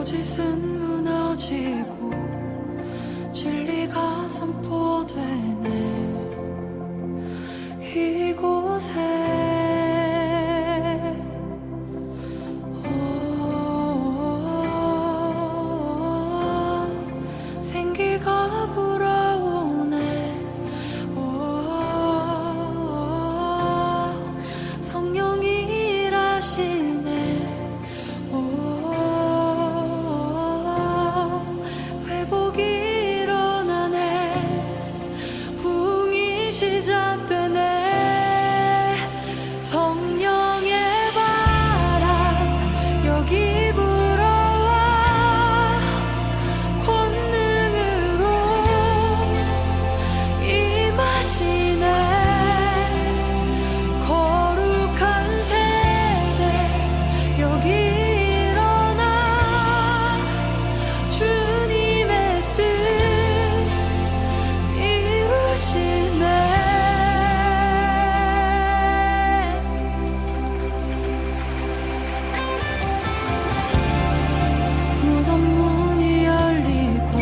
거짓은 무너지고 진리가 선포되네. 이곳에 생기가 불어오네. 성령이 일하시네. 회복이 일어나네. 부흥이 시작되네. 성령의 바람 여기 불어와 권능으로 임하시네. 거룩한 세대 여기 일어나 주님의 뜻 이루시네. 무덤 문이 열리고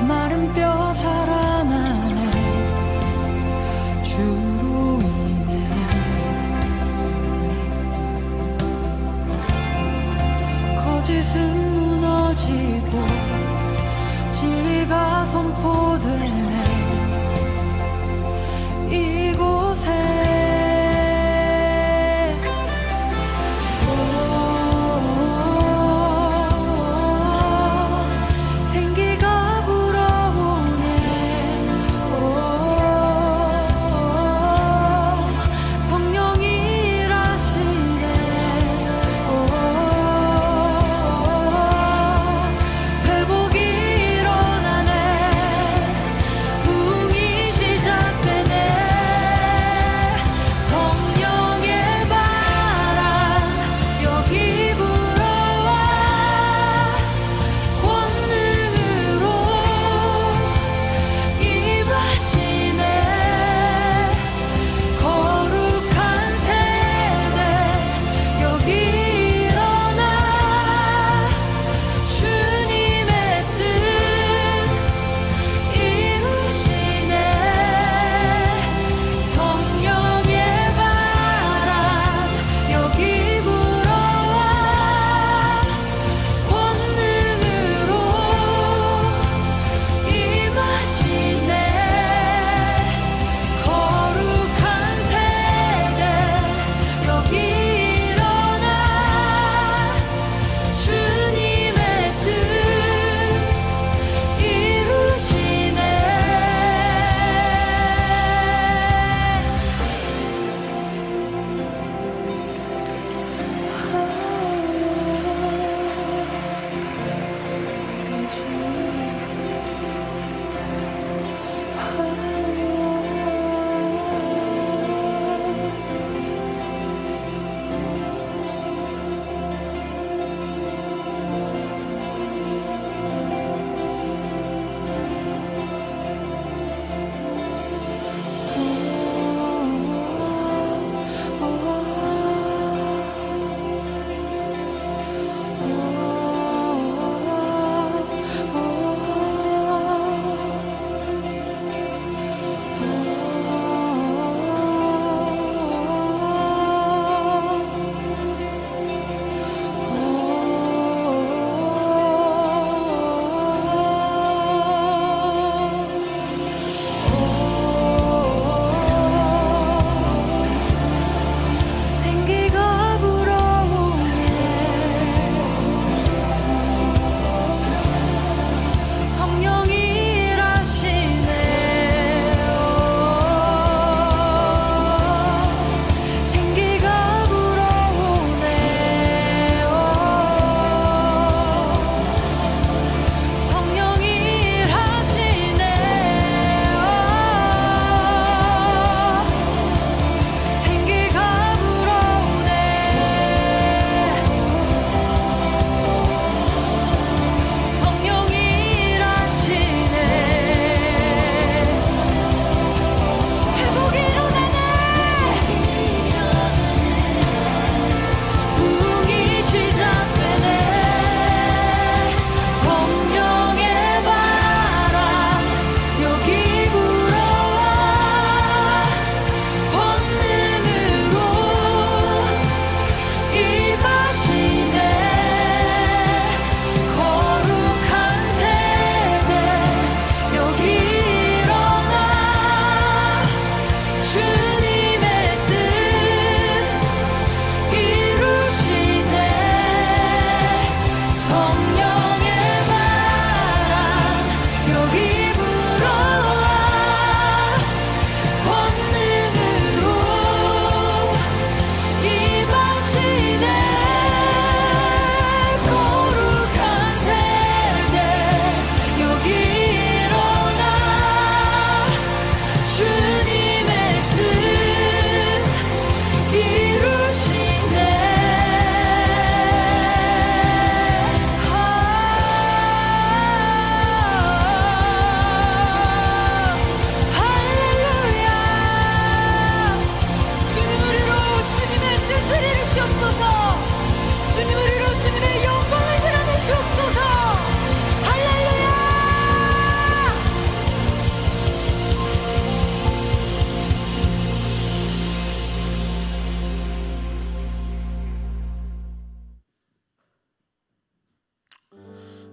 마른 뼈 살아나네. 주로 인해 거짓은 무너지고 진리가 선포되네. 이곳에 생기가 불어오네. 성령이 일하시네. 회복이 일어나네.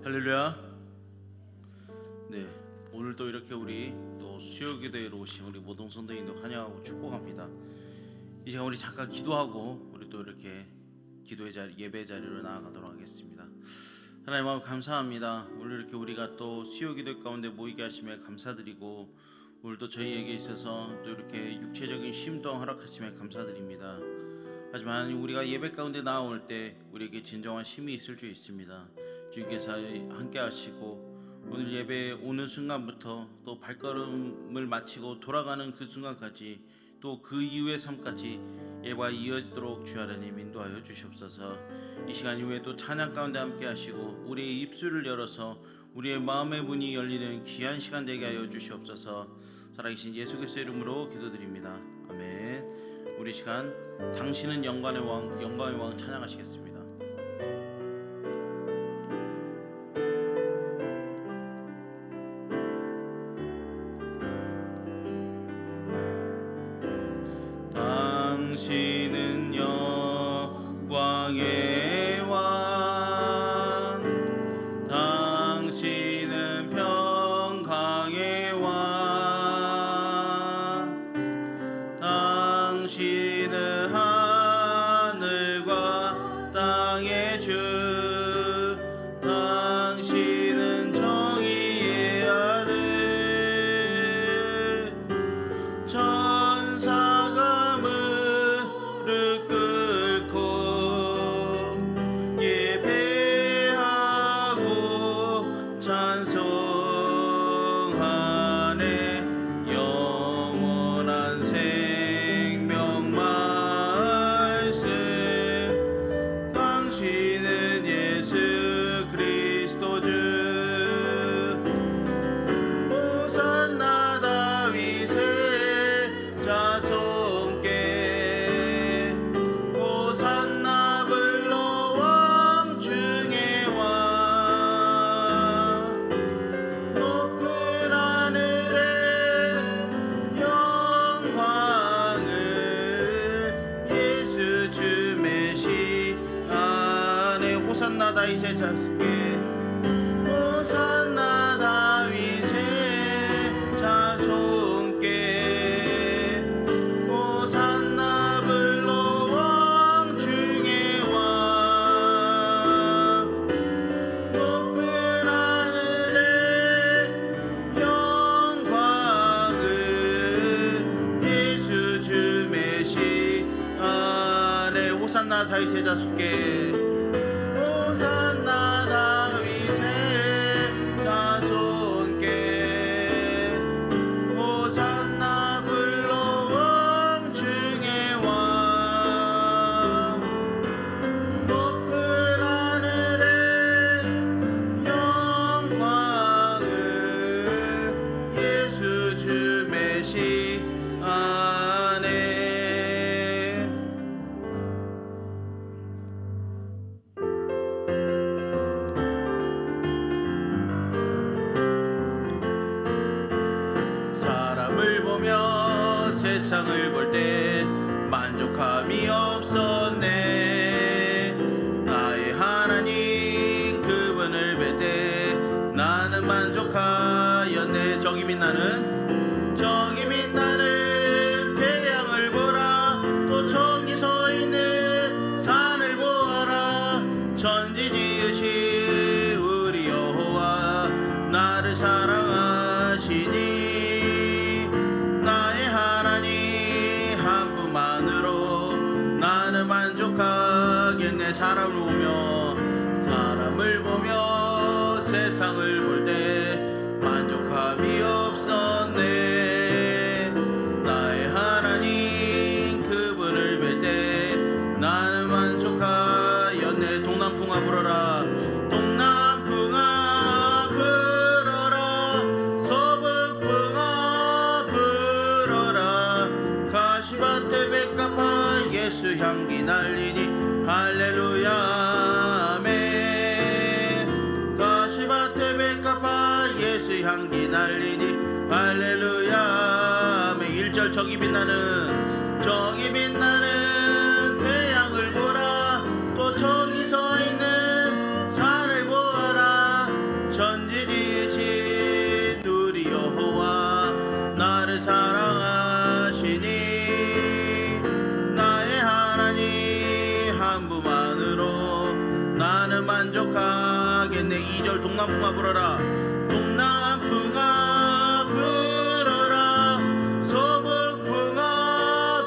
할렐루야. 네, 오늘도 이렇게 우리 또 수요기도회로 오신 우리 모든 성도님들 환영하고 축복합니다. 이 시간 우리 잠깐 기도하고 우리 또 이렇게 기도의 자리, 예배 자리로 나아가도록 하겠습니다. 하나님 마음 감사합니다. 오늘 이렇게 우리가 또 수요기도 가운데 모이게 하심에 감사드리고, 오늘도 저희에게 있어서 또 이렇게 육체적인 쉼 또한 허락하심에 감사드립니다. 하지만 우리가 예배 가운데 나올 때 우리에게 진정한 쉼이 있을 줄 있습니다. 주님께서 함께 하시고 오늘 예배 오는 순간부터 또 발걸음을 마치고 돌아가는 그 순간까지 또 그 이후의 삶까지 예배가 이어지도록 주 하나님 인도하여 주시옵소서. 이 시간 이후에 또 찬양 가운데 함께 하시고 우리의 입술을 열어서 우리의 마음의 문이 열리는 귀한 시간 되게 하여 주시옵소서. 살아계신 예수 그리스도의 이름으로 기도드립니다. 아멘. 우리 시간 당신은 영광의 왕 찬양하시겠습니다. 당신은 영광의 왕, 당신은 평강의 왕, 당신은 하늘과 땅의 주, 당신은 정의의 아들, 천사가 무릎 꿇고 예배하고 찬송하네. 영원한 생명 말씀, 당신은 예수 그리스도 주. 호산나 다윗의 자손께, 호산나 불러 왕 중의 왕. 높은 하늘에 영광을 예수 주 메시아네. 호산나 다윗의 자손께, 호산나 다윗의 자손께, 호산나 불러 왕 중의 왕. 높은 하늘에 영광을 예수 주 메시아네. 호산나 다윗의 자손께, 호산나 다윗의 자손께, 호산나 불러 왕 중의 왕. 높은 하늘에 영광을 예수 주 메시아네. 사람을 보며 세상을 볼 때 만족함이 없었네. 나의 하나님 그분을 뵐 때 나는 만족하였네. 저기 빛나는 태양을 보라. 또 저기 서 있는 산을 보아라. 천지 지으신 우리 여호와 나를 사랑하시니, 나의 하나님 한 분만으로 나는 만족하겠네. 사람을 보며 세상을 볼 때 만족함이 없었네. 나의 하나님 그분을 뵐 때 나는 만족하였네. 동남풍아 불어라. 동남풍아 불어라. 서북풍아 불어라. 가시밭에 백합화 예수 향기 날리니 할렐루야 아멘. 가시밭에 백합화 예수 향기 날리니 할렐루야 아멘. 1절 저기 빛나는 태양을 보라. 또 저기 서 있는 산을 보아라. 나는 만족하겠네. 2절 동남풍아 불어라. 동남풍아 불어라. 서북풍아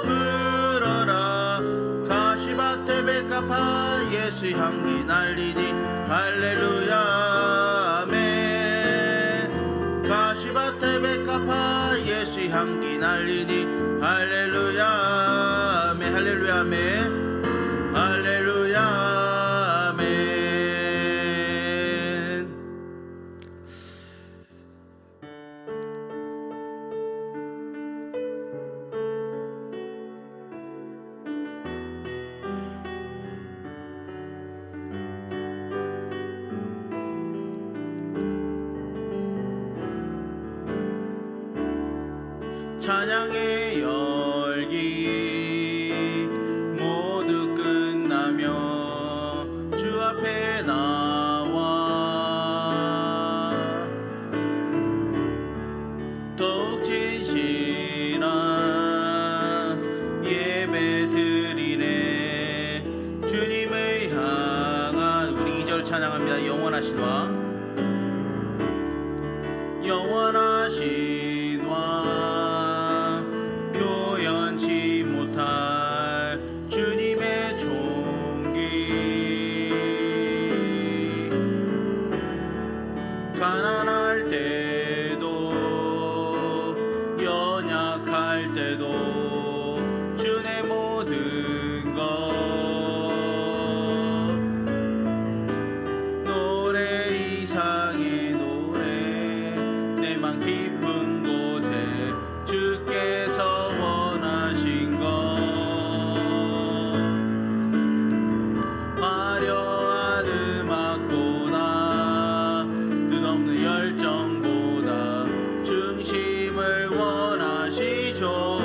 불어라. 가시밭에 백합화 예수 향기 날리니 할렐루야 아멘. 가시밭에 백합화 예수 향기 날리니 할렐루야 아멘. 할렐루야 아멘. 할렐루야 아멘. 찬양의 열기 모두 끝나며 주 앞에 나와 더욱 진실한 예배 드리네. 주님을 향한 우리 2절 찬양합니다. 영원하신 왕 영원하신 왕 표현치 못할 주님의 존귀. 가난할 때도 연약할 때도 주의 모든 것 노래 이상의 노래 내맘 깊은 곳에 주께서 원하신 것 화려한 음악보다 뜻없는 열정보다 중심을 원하시죠.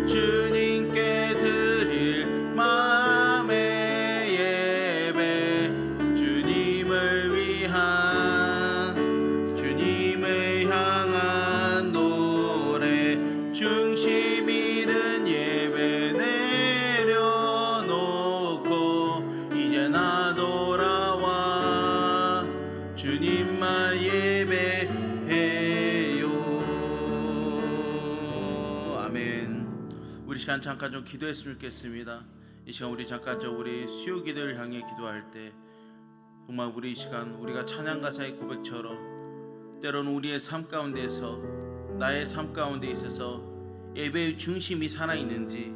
주님께 드릴 마음의 예배 주님을 위한 주님을 향한 노래 중심 있는 예배 내려놓고 이제 나 돌아와 주님만 예배해요. 아멘. 우리 시간 잠깐 좀 기도했으면 좋겠습니다. 이 시간 우리 잠깐 우리 수요 기도를 향해 기도할 때 정말 우리 이 시간 우리가 찬양 가사의 고백처럼 때로는 우리의 삶 가운데서 나의 삶 가운데 있어서 예배의 중심이 살아있는지.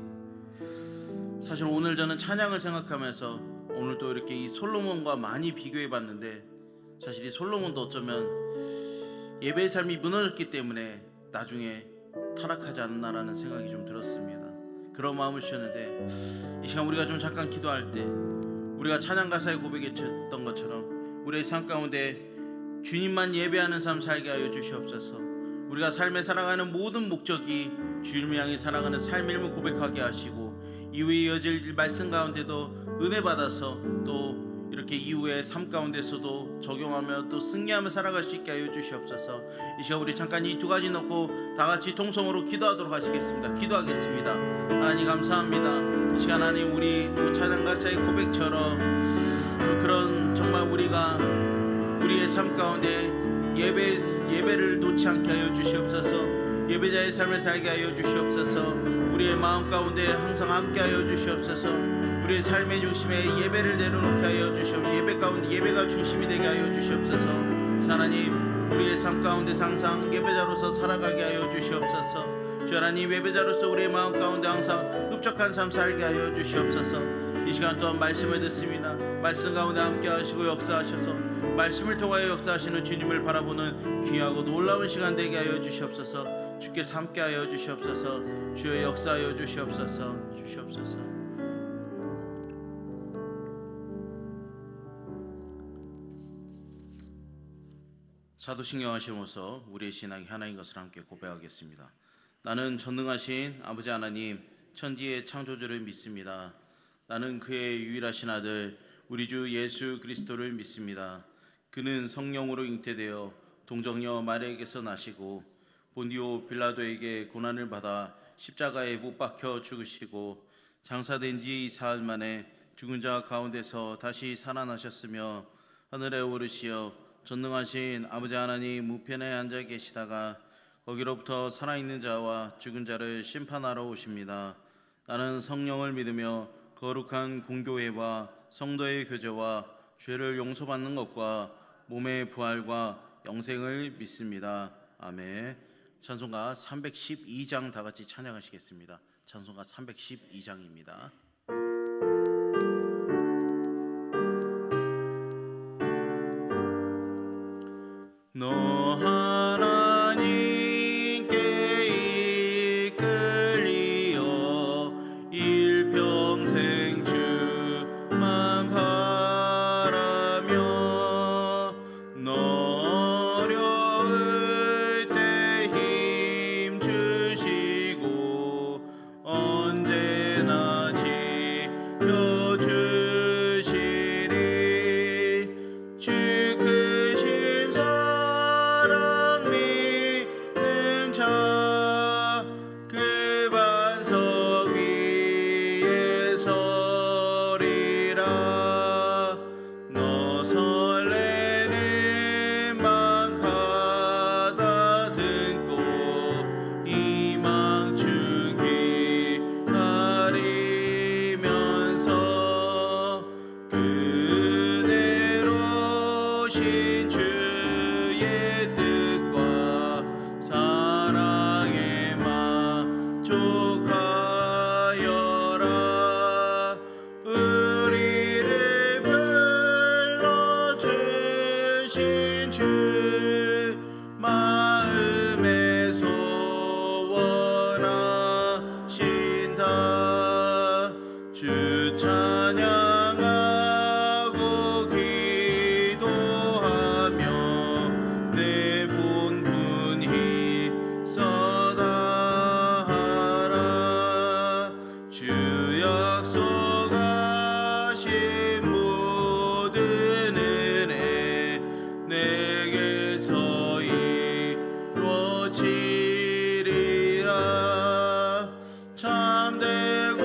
사실 오늘 저는 찬양을 생각하면서 오늘 또 이렇게 이 솔로몬과 많이 비교해 봤는데 사실 이 솔로몬도 어쩌면 예배의 삶이 무너졌기 때문에 나중에 타락하지 않나라는 생각이 좀 들었습니다. 그런 마음을 주셨는데 이 시간 우리가 좀 잠깐 기도할 때 우리가 찬양 가사의 고백했던 것처럼 우리의 삶 가운데 주님만 예배하는 삶 살게 하여 주시옵소서. 우리가 삶에 살아가는 모든 목적이 주님을 향해 살아가는 삶임을 고백하게 하시고 이후에 이어질 말씀 가운데도 은혜 받아서 또 이렇게 이후에 삶 가운데서도 적용하며 또 승리하며 살아갈 수 있게 하여 주시옵소서. 이 시간 우리 잠깐 이 두 가지 놓고 다 같이 통성으로 기도하도록 하시겠습니다. 기도하겠습니다. 하나님 감사합니다. 이 시간 하나님 우리 또 찬양 가사의 고백처럼 또 그런 정말 우리가 우리의 삶 가운데 예배를 놓지 않게 하여 주시옵소서. 예배자의 삶을 살게 하여 주시옵소서. 우리의 마음 가운데 항상 함께 하여 주시옵소서. 우리의 삶의 중심에 예배를 내려놓게 하여 주시옵소서. 예배 가운데 예배가 중심이 되게 하여 주시옵소서. 하나님 우리의 삶 가운데 항상 예배자로서 살아가게 하여 주시옵소서. 주 하나님 예배자로서 우리의 마음 가운데 항상 흡족한 삶 살게 하여 주시옵소서. 이 시간 또한 말씀을 듣습니다. 말씀 가운데 함께 하시고 역사하셔서 말씀을 통하여 역사하시는 주님을 바라보는 귀하고 놀라운 시간 되게 하여 주시옵소서. 주께서 함께 하여 주시옵소서. 주여 역사하여 주시옵소서. 사도신경 하시면서 우리의 신앙이 하나인 것을 함께 고백하겠습니다. 나는 전능하신 아버지 하나님 천지의 창조주를 믿습니다. 나는 그의 유일하신 아들 우리 주 예수 그리스도를 믿습니다. 그는 성령으로 잉태되어 동정녀 마리아에게서 나시고 본디오 빌라도에게 고난을 받아 십자가에 못 박혀 죽으시고 장사된 지 사흘 만에 죽은 자 가운데서 다시 살아나셨으며 하늘에 오르시어 전능하신 아버지 하나님 우편에 앉아 계시다가 거기로부터 살아있는 자와 죽은 자를 심판하러 오십니다. 나는 성령을 믿으며 거룩한 공교회와 성도의 교제와 죄를 용서받는 것과 몸의 부활과 영생을 믿습니다. 아멘. 찬송가 312장 다 같이 찬양하시겠습니다. 찬송가 312장입니다. 너 하나님께 이끌리어 일평생 주만 바라며 너 어려울 때 힘 주시고 언제나 지켜주시리. 주 크신 사랑 믿는 자 그 반석 위에 서리라. 너 설레는 맘 가다듬고 이망충 기다리면서 그대로신 주의 뜻과 사랑에 만족하여라. 우리를 불러주신 주 마음에 소원하신다. 주 찬양하고 기도하며 내 본분히 써다하라. 주 약속하신 모든 은혜 내게서 이루어지리라. 참되고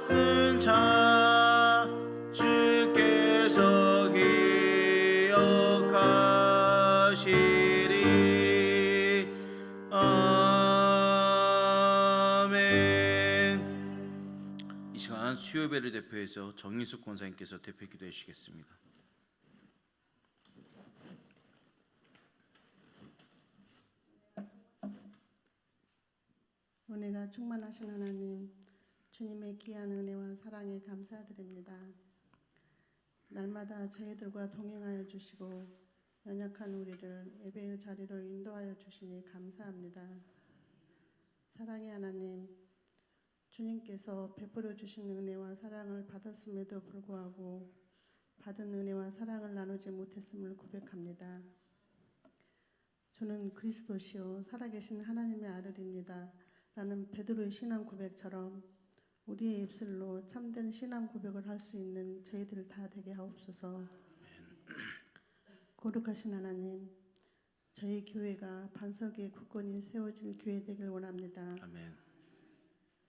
의지하는 자 주께서 기억하시리. 아멘. 이 시간 수요배를 대표해서 정인숙 권사님께서 대표 기도해 주시겠습니다. 은혜가 충만하신 하나님, 주님의 귀한 은혜와 사랑에 감사드립니다. 날마다 저희들과 동행하여 주시고 연약한 우리를 예배의 자리로 인도하여 주시니 감사합니다. 사랑의 하나님, 주님께서 베풀어 주신 은혜와 사랑을 받았음에도 불구하고 받은 은혜와 사랑을 나누지 못했음을 고백합니다. 주는 그리스도시요 살아계신 하나님의 아들입니다 라는 베드로의 신앙 고백처럼 우리의 입술로 참된 신앙 고백을 할 수 있는 저희들 다 되게 하옵소서. 거룩하신 하나님, 저희 교회가 반석 위에 굳건히 세워질 교회 되길 원합니다. 아멘.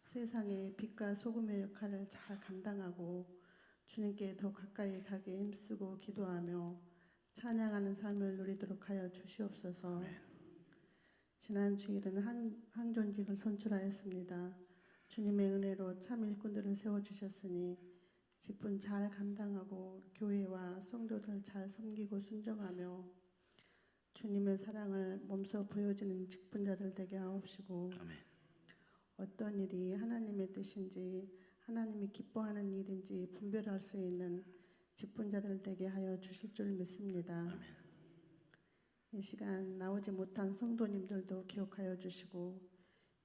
세상의 빛과 소금의 역할을 잘 감당하고 주님께 더 가까이 가게 힘쓰고 기도하며 찬양하는 삶을 누리도록 하여 주시옵소서. 아멘. 지난 주일은 항존직을 선출하였습니다. 주님의 은혜로 참 일꾼들을 세워주셨으니 직분 잘 감당하고 교회와 성도들 잘 섬기고 순종하며 주님의 사랑을 몸소 보여주는 직분자들 되게 하옵시고, 아멘. 어떤 일이 하나님의 뜻인지 하나님이 기뻐하는 일인지 분별할 수 있는 직분자들 되게 하여 주실 줄 믿습니다. 아멘. 이 시간 나오지 못한 성도님들도 기억하여 주시고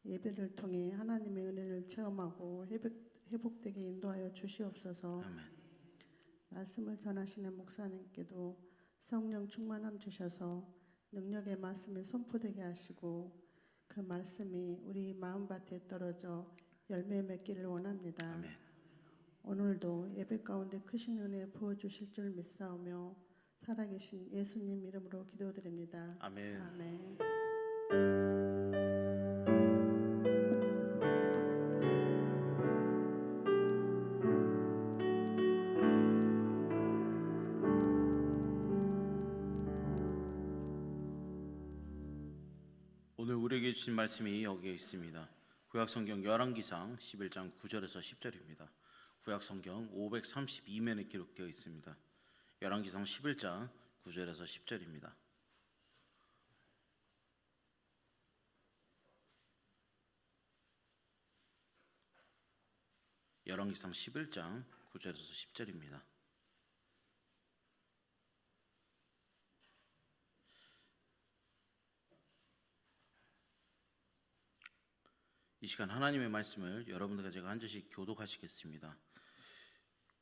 예배를 통해 하나님의 은혜를 체험하고 회복되게 인도하여 주시옵소서. 아멘. 말씀을 전하시는 목사님께도 성령 충만함 주셔서 능력의 말씀이 선포되게 하시고 그 말씀이 우리 마음밭에 떨어져 열매 맺기를 원합니다. 아멘. 오늘도 예배 가운데 크신 은혜 부어주실 줄 믿사오며 살아계신 예수님 이름으로 기도드립니다. 아멘. 아멘. 우리에게 주신 말씀이 여기에 있습니다. 구약성경 열왕기상 11장 9절에서 10절입니다. 구약성경 532면에 기록되어 있습니다. 열왕기상 11장 9절에서 10절입니다. 열왕기상 11장 9절에서 10절입니다. 이 시간 하나님의 말씀을 여러분들과 제가 한 절씩 교독하시겠습니다.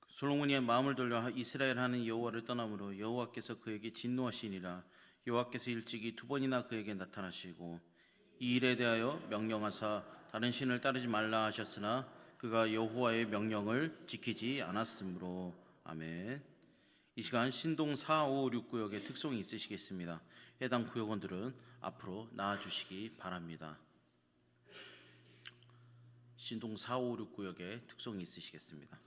솔로몬이 마음을 돌려 이스라엘 하는 여호와를 떠남으로 여호와께서 그에게 진노하시니라. 여호와께서 일찍이 두 번이나 그에게 나타나시고 이 일에 대하여 명령하사 다른 신을 따르지 말라 하셨으나 그가 여호와의 명령을 지키지 않았으므로. 아멘. 이 시간 신동 4, 5, 6 구역의 특송이 있으시겠습니다. 해당 구역원들은 앞으로 나와주시기 바랍니다. 신동 4, 5, 6 구역의 특송이 있으시겠습니다.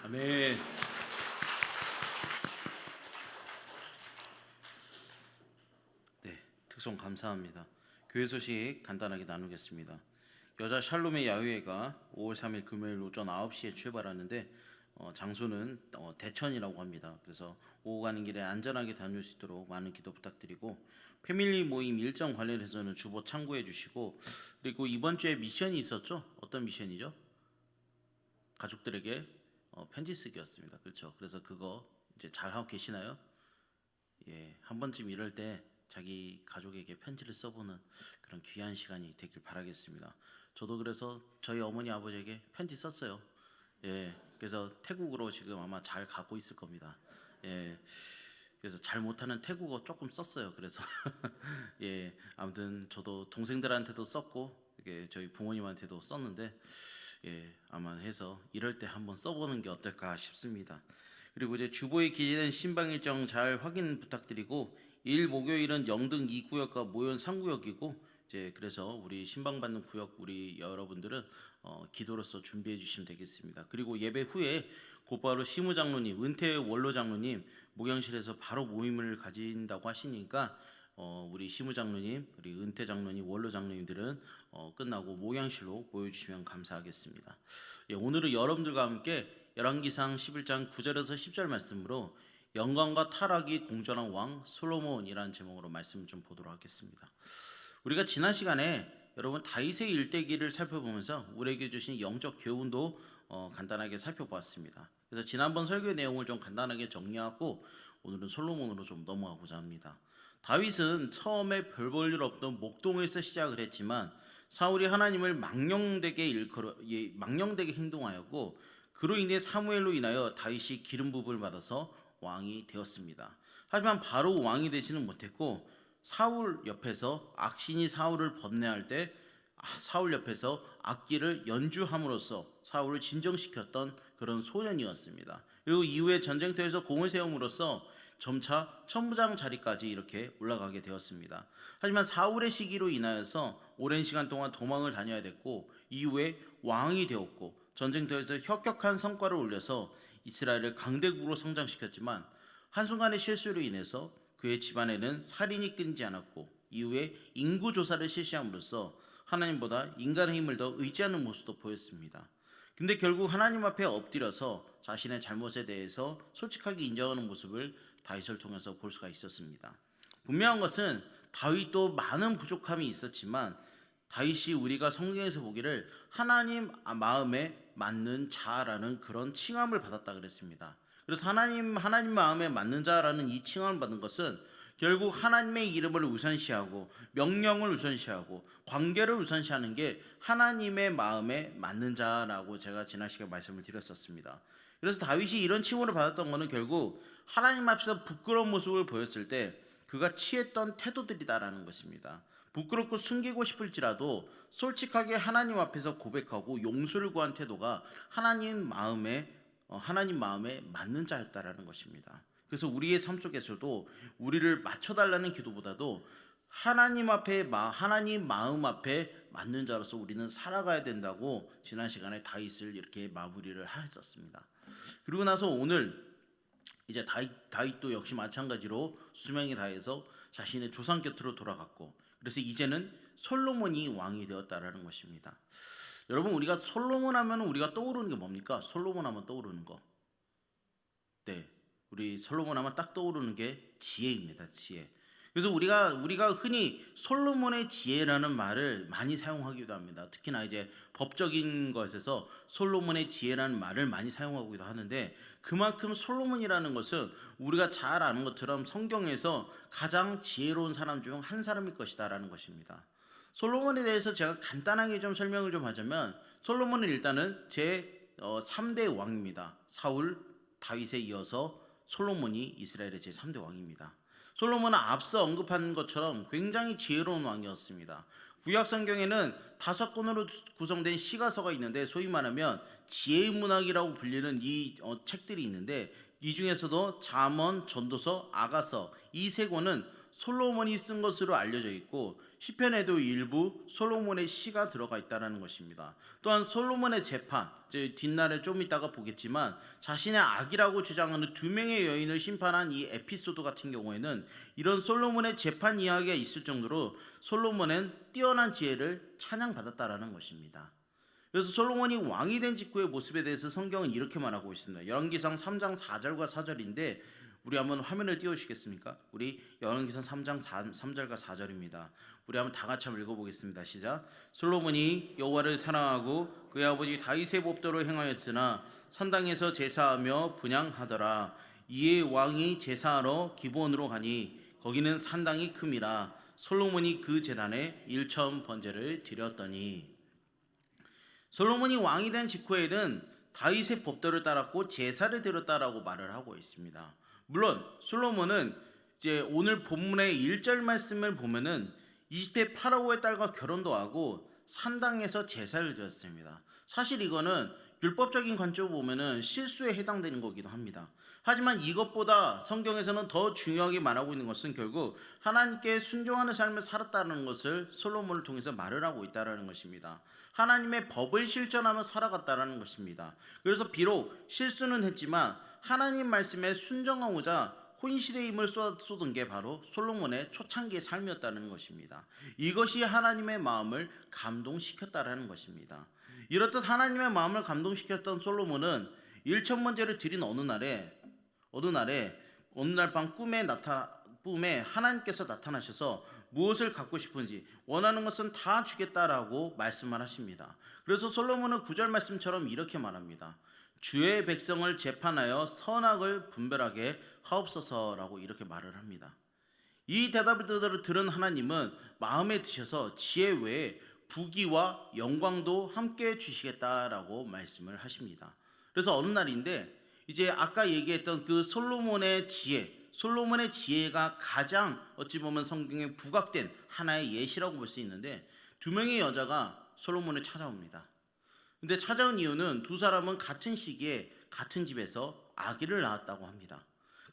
아멘. 네, 특송 감사합니다. 교회 소식 간단하게 나누겠습니다. 여자 샬롬의 야유회가 5월 3일 금요일 오전 9시에 출발하는데 장소는 대천이라고 합니다. 그래서 오고 가는 길에 안전하게 다녀올 수 있도록 많은 기도 부탁드리고, 패밀리 모임 일정 관련해서는 주보 참고해 주시고, 그리고 이번 주에 미션이 있었죠? 어떤 미션이죠? 가족들에게 편지 쓰기였습니다. 그렇죠? 그래서 그거 이제 잘 하고 계시나요? 예, 한 번쯤 이럴 때 자기 가족에게 편지를 써보는 그런 귀한 시간이 되길 바라겠습니다. 저도 그래서 저희 어머니 아버지에게 편지 썼어요. 예, 그래서 태국으로 지금 아마 잘 가고 있을 겁니다. 예, 그래서 잘 못하는 태국어 조금 썼어요. 그래서 예, 아무튼 저도 동생들한테도 썼고 이게 저희 부모님한테도 썼는데 예, 아마 해서 이럴 때 한번 써보는 게 어떨까 싶습니다. 그리고 이제 주보에 기재된 신방 일정 잘 확인 부탁드리고 일 목요일은 영등 2구역과 모현 3구역이고 이제 그래서 우리 신방 받는 구역 우리 여러분들은 기도로서 준비해 주시면 되겠습니다. 그리고 예배 후에 곧바로 시무 장로님, 은퇴 원로 장로님 목양실에서 바로 모임을 가진다고 하시니까 우리 시무 장로님, 우리 은퇴 장로님, 원로 장로님들은 끝나고 목양실로 모여주시면 감사하겠습니다. 예, 오늘은 여러분들과 함께 열왕기상 11장 9절에서 10절 말씀으로 영광과 타락이 공전한 왕 솔로몬이라는 제목으로 말씀을 좀 보도록 하겠습니다. 우리가 지난 시간에 여러분 다윗의 일대기를 살펴보면서 우리에게 주신 영적 교훈도 간단하게 살펴보았습니다. 그래서 지난번 설교의 내용을 좀 간단하게 정리하고 오늘은 솔로몬으로 좀 넘어가고자 합니다. 다윗은 처음에 별 볼 일 없던 목동에서 시작을 했지만 사울이 하나님을 망령되게 행동하였고 그로 인해 사무엘로 인하여 다윗이 기름 부음을 받아서 왕이 되었습니다. 하지만 바로 왕이 되지는 못했고 사울 옆에서 악신이 사울을 번뇌할 때 사울 옆에서 악기를 연주함으로써 사울을 진정시켰던 그런 소년이었습니다. 그리고 이후에 전쟁터에서 공을 세움으로써 점차 천부장 자리까지 이렇게 올라가게 되었습니다. 하지만 사울의 시기로 인하여서 오랜 시간 동안 도망을 다녀야 됐고 이후에 왕이 되었고 전쟁터에서 혁혁한 성과를 올려서 이스라엘을 강대국으로 성장시켰지만 한순간의 실수로 인해서 그의 집안에는 살인이 끊이지 않았고 이후에 인구조사를 실시함으로써 하나님보다 인간의 힘을 더 의지하는 모습도 보였습니다. 근데 결국 하나님 앞에 엎드려서 자신의 잘못에 대해서 솔직하게 인정하는 모습을 다윗을 통해서 볼 수가 있었습니다. 분명한 것은 다윗도 많은 부족함이 있었지만 다윗이 우리가 성경에서 보기를 하나님 마음에 맞는 자라는 그런 칭함을 받았다 그랬습니다. 그래서 하나님 마음에 맞는 자라는 이 칭함을 받은 것은 결국 하나님의 이름을 우선시하고 명령을 우선시하고 관계를 우선시하는 게 하나님의 마음에 맞는 자라고 제가 지난 시간에 말씀을 드렸었습니다. 그래서 다윗이 이런 칭호를 받았던 것은 결국 하나님 앞에서 부끄러운 모습을 보였을 때 그가 취했던 태도들이다라는 것입니다. 부끄럽고 숨기고 싶을지라도 솔직하게 하나님 앞에서 고백하고 용서를 구한 태도가 하나님 마음에 맞는 자였다라는 것입니다. 그래서 우리의 삶 속에서도 우리를 맞춰달라는 기도보다도 하나님 마음 앞에 맞는 자로서 우리는 살아가야 된다고 지난 시간에 다윗을 이렇게 마무리를 하였었습니다. 그리고 나서 오늘 이제 다윗도 역시 마찬가지로 수명이 다해서 자신의 조상 곁으로 돌아갔고 그래서 이제는 솔로몬이 왕이 되었다라는 것입니다. 여러분 우리가 솔로몬 하면 우리가 떠오르는 게 뭡니까? 솔로몬 하면 떠오르는 거. 네, 우리 솔로몬 하면 딱 떠오르는 게 지혜입니다. 지혜. 그래서 우리가 흔히 솔로몬의 지혜라는 말을 많이 사용하기도 합니다. 특히나 이제 법적인 것에서 솔로몬의 지혜라는 말을 많이 사용하기도 하는데 그만큼 솔로몬이라는 것은 우리가 잘 아는 것처럼 성경에서 가장 지혜로운 사람 중 한 사람일 것이다라는 것입니다. 솔로몬에 대해서 제가 간단하게 좀 설명을 좀 하자면 솔로몬은 일단은 제 3대 왕입니다. 사울, 다윗에 이어서 솔로몬이 이스라엘의 제 3대 왕입니다. 솔로몬은 앞서 언급한 것처럼 굉장히 지혜로운 왕이었습니다. 구약 성경에는 5권으로 구성된 시가서가 있는데 소위 말하면 지혜의 문학이라고 불리는 이 책들이 있는데 이 중에서도 잠언, 전도서, 아가서 이 3권은 솔로몬이 쓴 것으로 알려져 있고 시편에도 일부 솔로몬의 시가 들어가 있다는 것입니다. 또한 솔로몬의 재판, 뒷날에 좀 이따가 보겠지만 자신의 악이라고 주장하는 2명의 여인을 심판한 이 에피소드 같은 경우에는 이런 솔로몬의 재판 이야기가 있을 정도로 솔로몬은 뛰어난 지혜를 찬양받았다라는 것입니다. 그래서 솔로몬이 왕이 된 직후의 모습에 대해서 성경은 이렇게 말하고 있습니다. 열왕기상 3장 4절과 4절인데 우리 한번 화면을 띄워주시겠습니까? 우리 열왕기상 3장 3절과 4절입니다. 우리 한번 다 같이 한번 읽어보겠습니다. 시작. 솔로몬이 여호와를 사랑하고 그의 아버지 다윗의 법도로 행하였으나 산당에서 제사하며 분향하더라. 이에 왕이 제사하러 기브온으로 가니 거기는 산당이 큼이라 솔로몬이 그 제단에 1,000번제를 드렸더니. 솔로몬이 왕이 된 직후에는 다윗의 법도를 따랐고 제사를 드렸다라고 말을 하고 있습니다. 물론 솔로몬은 이제 오늘 본문의 1절 말씀을 보면은 20대 파라오의 딸과 결혼도 하고 산당에서 제사를 드렸습니다. 사실 이거는 율법적인 관점으로 보면은 실수에 해당되는 거기도 합니다. 하지만 이것보다 성경에서는 더 중요하게 말하고 있는 것은 결국 하나님께 순종하는 삶을 살았다는 것을 솔로몬을 통해서 말을 하고 있다는 것입니다. 하나님의 법을 실천하며 살아갔다는 것입니다. 그래서 비록 실수는 했지만 하나님 말씀에 순종하고자 혼신의 힘을 쏟은 게 바로 솔로몬의 초창기의 삶이었다는 것입니다. 이것이 하나님의 마음을 감동시켰다는 것입니다. 이렇듯 하나님의 마음을 감동시켰던 솔로몬은 1,000번제를 드린 어느 날 밤 꿈에 하나님께서 나타나셔서 무엇을 갖고 싶은지 원하는 것은 다 주겠다라고 말씀을 하십니다. 그래서 솔로몬은 9절 말씀처럼 이렇게 말합니다. 주의 백성을 재판하여 선악을 분별하게 하옵소서라고 이렇게 말을 합니다. 이 대답을 들은 하나님은 마음에 드셔서 지혜 외에 부귀와 영광도 함께 주시겠다라고 말씀을 하십니다. 그래서 어느 날인데 이제 아까 얘기했던 그 솔로몬의 지혜가 가장 어찌 보면 성경에 부각된 하나의 예시라고 볼 수 있는데, 두 명의 여자가 솔로몬을 찾아옵니다. 근데 찾아온 이유는 두 사람은 같은 시기에 같은 집에서 아기를 낳았다고 합니다.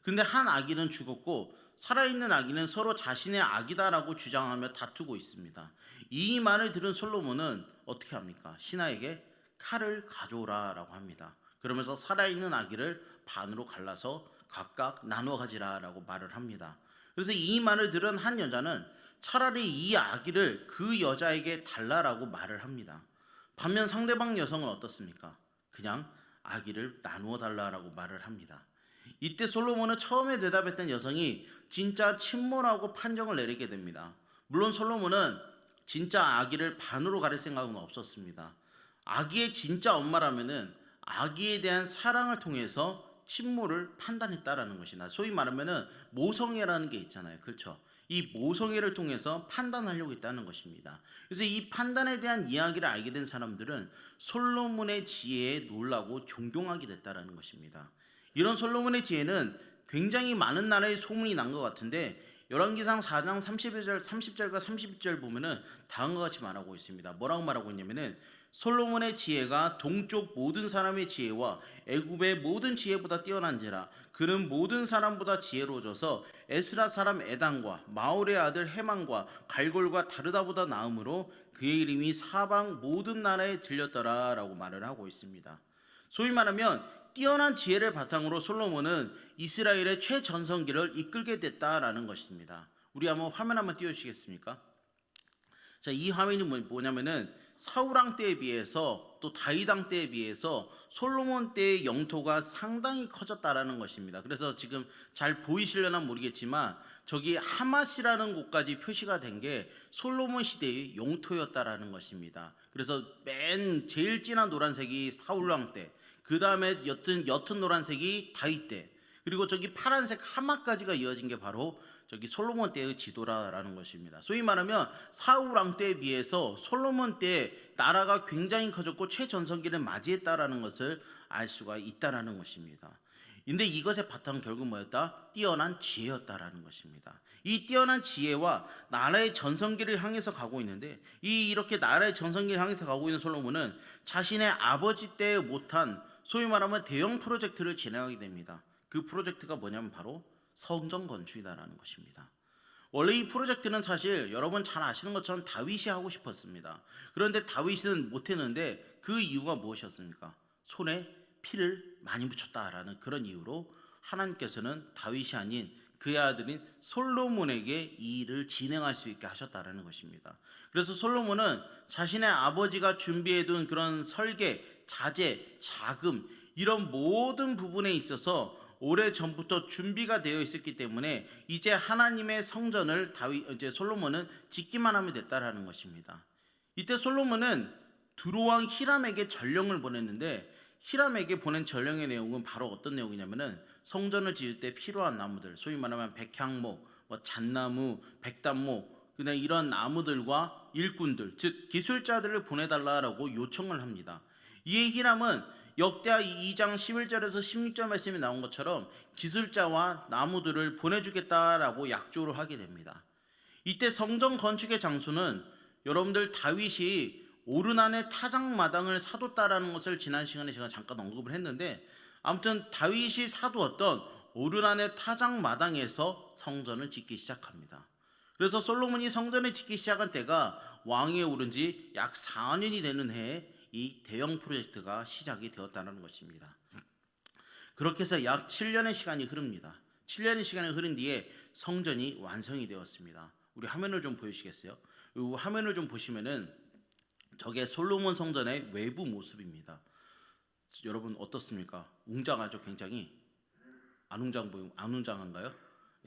근데 한 아기는 죽었고 살아있는 아기는 서로 자신의 아기다라고 주장하며 다투고 있습니다. 이 말을 들은 솔로몬은 어떻게 합니까? 신하에게 칼을 가져오라라고 합니다. 그러면서 살아있는 아기를 반으로 갈라서 각각 나누어 가지라라고 말을 합니다. 그래서 이 말을 들은 한 여자는 차라리 이 아기를 그 여자에게 달라라고 말을 합니다. 반면 상대방 여성은 어떻습니까? 그냥 아기를 나누어 달라라고 말을 합니다. 이때 솔로몬은 처음에 대답했던 여성이 진짜 침몰하고 판정을 내리게 됩니다. 물론 솔로몬은 진짜 아기를 반으로 가릴 생각은 없었습니다. 아기의 진짜 엄마라면은 아기에 대한 사랑을 통해서 침몰을 판단했다라는 것이나, 소위 말하면은 모성애라는 게 있잖아요. 그렇죠? 이 모성애를 통해서 판단하려고 했다는 것입니다. 그래서 이 판단에 대한 이야기를 알게 된 사람들은 솔로몬의 지혜에 놀라고 존경하게 됐다라는 것입니다. 이런 솔로몬의 지혜는 굉장히 많은 나라의 소문이 난 것 같은데, 열왕기상 4장 30절과 31절 보면은 다음과 같이 말하고 있습니다. 뭐라고 말하고 있냐면은 솔로몬의 지혜가 동쪽 모든 사람의 지혜와 애굽의 모든 지혜보다 뛰어난지라. 그는 모든 사람보다 지혜로워져서 에스라 사람 에단과 마올의 아들 헤만과 갈골과 다르다보다 나음으로 그의 이름이 사방 모든 나라에 들렸더라라고 말을 하고 있습니다. 소위 말하면 뛰어난 지혜를 바탕으로 솔로몬은 이스라엘의 최전성기를 이끌게 됐다라는 것입니다. 우리 한번 화면 한번 띄워주시겠습니까? 자, 이 화면이 뭐냐면은 사울 왕 때에 비해서 또 다윗 왕 때에 비해서 솔로몬 때의 영토가 상당히 커졌다라는 것입니다. 그래서 지금 잘 보이시려나 모르겠지만 저기 하맛이라는 곳까지 표시가 된 게 솔로몬 시대의 영토였다라는 것입니다. 그래서 맨 제일 진한 노란색이 사울 왕 때, 그 다음에 옅은 노란색이 다윗 때, 그리고 저기 파란색 하맛까지가 이어진 게 바로 저기 솔로몬 때의 지도라라는 것입니다. 소위 말하면 사울 왕 때에 비해서 솔로몬 때 나라가 굉장히 커졌고 최전성기를 맞이했다라는 것을 알 수가 있다라는 것입니다. 근데 이것의 바탕은 결국 뭐였다? 뛰어난 지혜였다라는 것입니다. 이 뛰어난 지혜와 나라의 전성기를 향해서 가고 있는데, 이렇게 나라의 전성기를 향해서 가고 있는 솔로몬은 자신의 아버지 때 못한 소위 말하면 대형 프로젝트를 진행하게 됩니다. 그 프로젝트가 뭐냐면 바로 성전 건축이다라는 것입니다. 원래 이 프로젝트는 사실 여러분 잘 아시는 것처럼 다윗이 하고 싶었습니다. 그런데 다윗은 못했는데 그 이유가 무엇이었습니까? 손에 피를 많이 묻혔다라는 그런 이유로 하나님께서는 다윗이 아닌 그의 아들인 솔로몬에게 이 일을 진행할 수 있게 하셨다라는 것입니다. 그래서 솔로몬은 자신의 아버지가 준비해둔 그런 설계, 자재, 자금 이런 모든 부분에 있어서 오래전부터 준비가 되어 있었기 때문에 이제 하나님의 성전을 솔로몬은 짓기만 하면 됐다라는 것입니다. 이때 솔로몬은 두로왕 히람에게 전령을 보냈는데, 히람에게 보낸 전령의 내용은 바로 어떤 내용이냐면은 성전을 지을 때 필요한 나무들, 소위 말하면 백향목, 뭐 잣나무, 백단모, 그냥 이런 나무들과 일꾼들, 즉 기술자들을 보내달라라고 요청을 합니다. 이 얘기를 하면 역대하 2장 11절에서 16절 말씀이 나온 것처럼 기술자와 나무들을 보내주겠다라고 약조를 하게 됩니다. 이때 성전 건축의 장소는 여러분들 다윗이 오르난의 타작마당을 사뒀다라는 것을 지난 시간에 제가 잠깐 언급을 했는데, 아무튼 다윗이 사두었던 오르난의 타작마당에서 성전을 짓기 시작합니다. 그래서 솔로몬이 성전을 짓기 시작한 때가 왕위에 오른 지 약 4년이 되는 해에 이 대형 프로젝트가 시작이 되었다는 것입니다. 그렇게 해서 약 7년의 시간이 흐릅니다. 7년의 시간이 흐른 뒤에 성전이 완성이 되었습니다. 우리 화면을 좀 보여주시겠어요? 이 화면을 좀 보시면은 저게 솔로몬 성전의 외부 모습입니다. 여러분 어떻습니까? 웅장하죠, 굉장히. 안 웅장한가요?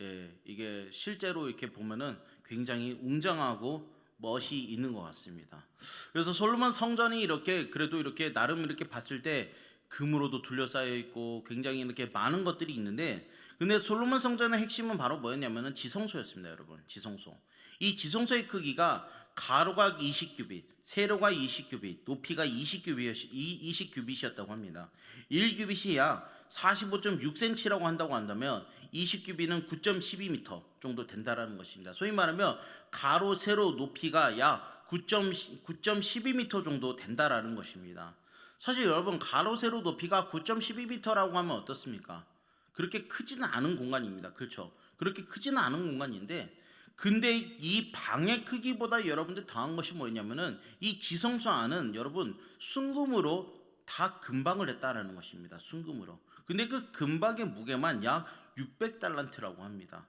예, 이게 실제로 이렇게 보면은 굉장히 웅장하고 멋이 있는 것 같습니다. 그래서 솔로몬 성전이 이렇게 그래도 이렇게 나름 이렇게 봤을 때 금으로도 둘러싸여 있고 굉장히 이렇게 많은 것들이 있는데, 근데 솔로몬 성전의 핵심은 바로 뭐였냐면은 지성소였습니다, 여러분. 지성소. 이 지성소의 크기가 가로가 20규빗, 세로가 20규빗, 높이가 20규빗이었다고 합니다. 1규빗이 약 45.6cm라고 한다고 한다면 20규빗은 9.12m 정도 된다라는 것입니다. 소위 말하면 가로, 세로 높이가 약 9.12m 정도 된다라는 것입니다. 사실 여러분, 가로, 세로 높이가 9.12m라고 하면 어떻습니까? 그렇게 크지는 않은 공간입니다. 그렇죠? 그렇게 크지는 않은 공간인데, 근데 이 방의 크기보다 여러분들 더한 것이 뭐였냐면은 이 지성소 안은 여러분 순금으로 다 금방을 했다라는 것입니다. 순금으로. 근데 그 금박의 무게만 약 600달란트라고 합니다.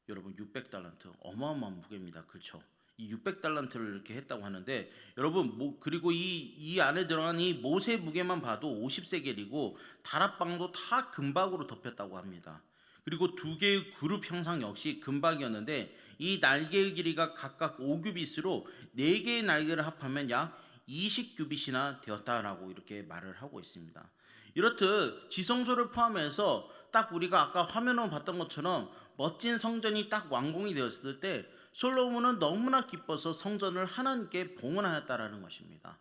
여러분 600달란트 어마어마한 무게입니다. 그렇죠? 이 600달란트를 이렇게 했다고 하는데, 여러분 그리고 이 안에 들어간 이 못의 무게만 봐도 50세겔이고 다락방도 다 금박으로 덮였다고 합니다. 그리고 두 개의 그룹 형상 역시 금박이었는데, 이 날개의 길이가 각각 5규빗으로 4개의 날개를 합하면 약 20규빗이나 되었다라고 이렇게 말을 하고 있습니다. 이렇듯 지성소를 포함해서 딱 우리가 아까 화면으로 봤던 것처럼 멋진 성전이 딱 완공이 되었을 때 솔로몬은 너무나 기뻐서 성전을 하나님께 봉헌하였다라는 것입니다.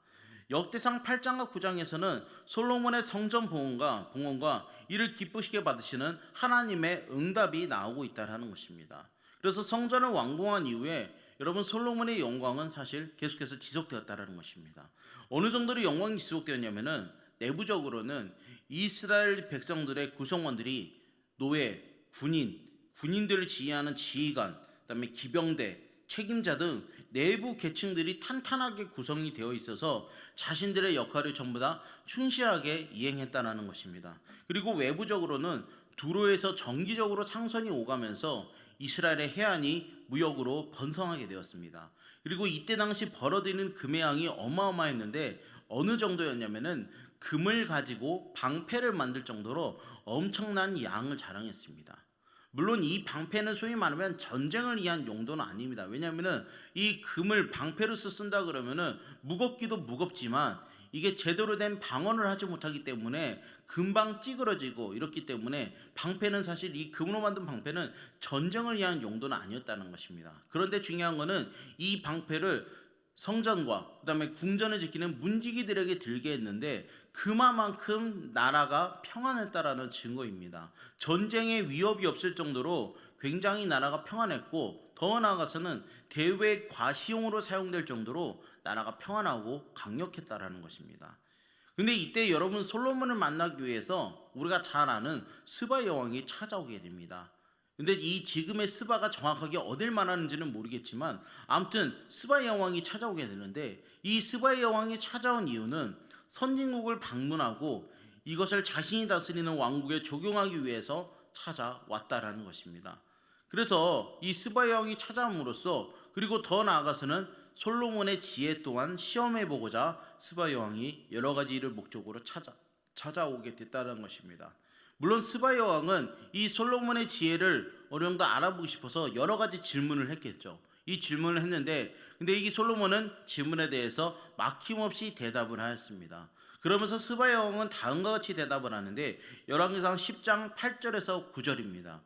역대상 8장과 9장에서는 솔로몬의 성전 봉헌과 이를 기쁘시게 받으시는 하나님의 응답이 나오고 있다는 것입니다. 그래서 성전을 완공한 이후에 여러분 솔로몬의 영광은 사실 계속해서 지속되었다는 것입니다. 어느 정도로 영광이 지속되었냐면은 내부적으로는 이스라엘 백성들의 구성원들이 노예, 군인들을 지휘하는 지휘관, 그다음에 기병대, 책임자 등 내부 계층들이 탄탄하게 구성이 되어 있어서 자신들의 역할을 전부 다 충실하게 이행했다는 것입니다. 그리고 외부적으로는 두로에서 정기적으로 상선이 오가면서 이스라엘의 해안이 무역으로 번성하게 되었습니다. 그리고 이때 당시 벌어들이는 금의 양이 어마어마했는데 어느 정도였냐면은 금을 가지고 방패를 만들 정도로 엄청난 양을 자랑했습니다. 물론 이 방패는 소위 말하면 전쟁을 위한 용도는 아닙니다. 왜냐하면은 이 금을 방패로 쓴다 그러면은 무겁기도 무겁지만 이게 제대로 된 방어를 하지 못하기 때문에 금방 찌그러지고 이렇기 때문에 방패는 사실 이 금으로 만든 방패는 전쟁을 위한 용도는 아니었다는 것입니다. 그런데 중요한 거는 이 방패를 성전과 그다음에 궁전을 지키는 문지기들에게 들게 했는데 그만큼 나라가 평안했다라는 증거입니다. 전쟁의 위협이 없을 정도로 굉장히 나라가 평안했고, 더 나아가서는 대외 과시용으로 사용될 정도로 나라가 평안하고 강력했다라는 것입니다. 근데 이때 여러분 솔로몬을 만나기 위해서 우리가 잘 아는 스바 여왕이 찾아오게 됩니다. 근데 이 지금의 스바가 정확하게 어딜 말하는지는 모르겠지만 아무튼 스바 여왕이 찾아오게 되는데, 이 스바 여왕이 찾아온 이유는 선진국을 방문하고 이것을 자신이 다스리는 왕국에 적용하기 위해서 찾아왔다라는 것입니다. 그래서 이 스바 여왕이 찾아옴으로써, 그리고 더 나아가서는 솔로몬의 지혜 또한 시험해보고자 스바 여왕이 여러 가지 일을 목적으로 찾아오게 됐다는 것입니다. 물론 스바 여왕은 이 솔로몬의 지혜를 어느 정도 알아보고 싶어서 여러 가지 질문을 했겠죠. 이 질문을 했는데, 근데 이 솔로몬은 질문에 대해서 막힘없이 대답을 하였습니다. 그러면서 스바 여왕은 다음과 같이 대답을 하는데, 열왕기상 10장 8절에서 9절입니다.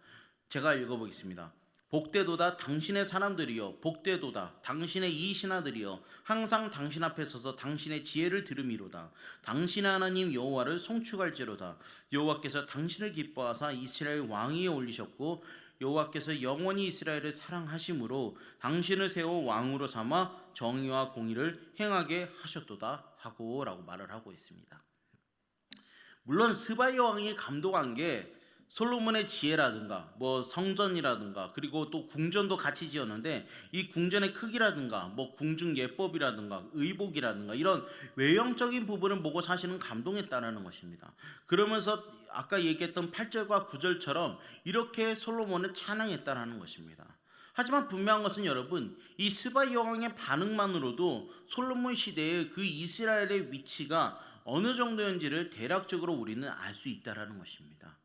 제가 읽어보겠습니다. 복되도다 당신의 사람들이여, 복되도다 당신의 이 신하들이여, 항상 당신 앞에 서서 당신의 지혜를 들음이로다. 당신의 하나님 여호와를 송축할지로다. 여호와께서 당신을 기뻐하사 이스라엘 왕위에 올리셨고 여호와께서 영원히 이스라엘을 사랑하심으로 당신을 세워 왕으로 삼아 정의와 공의를 행하게 하셨도다 하고 라고 말을 하고 있습니다. 물론 스바이 왕이 감동한 게 솔로몬의 지혜라든가 뭐 성전이라든가 그리고 또 궁전도 같이 지었는데 이 궁전의 크기라든가 뭐 궁중 예법이라든가 의복이라든가 이런 외형적인 부분을 보고 사실은 감동했다는 것입니다. 그러면서 아까 얘기했던 8절과 9절처럼 이렇게 솔로몬을 찬양했다는 것입니다. 하지만 분명한 것은 여러분, 이 스바이 왕의 반응만으로도 솔로몬 시대의 그 이스라엘의 위치가 어느 정도인지를 대략적으로 우리는 알 수 있다는 것입니다.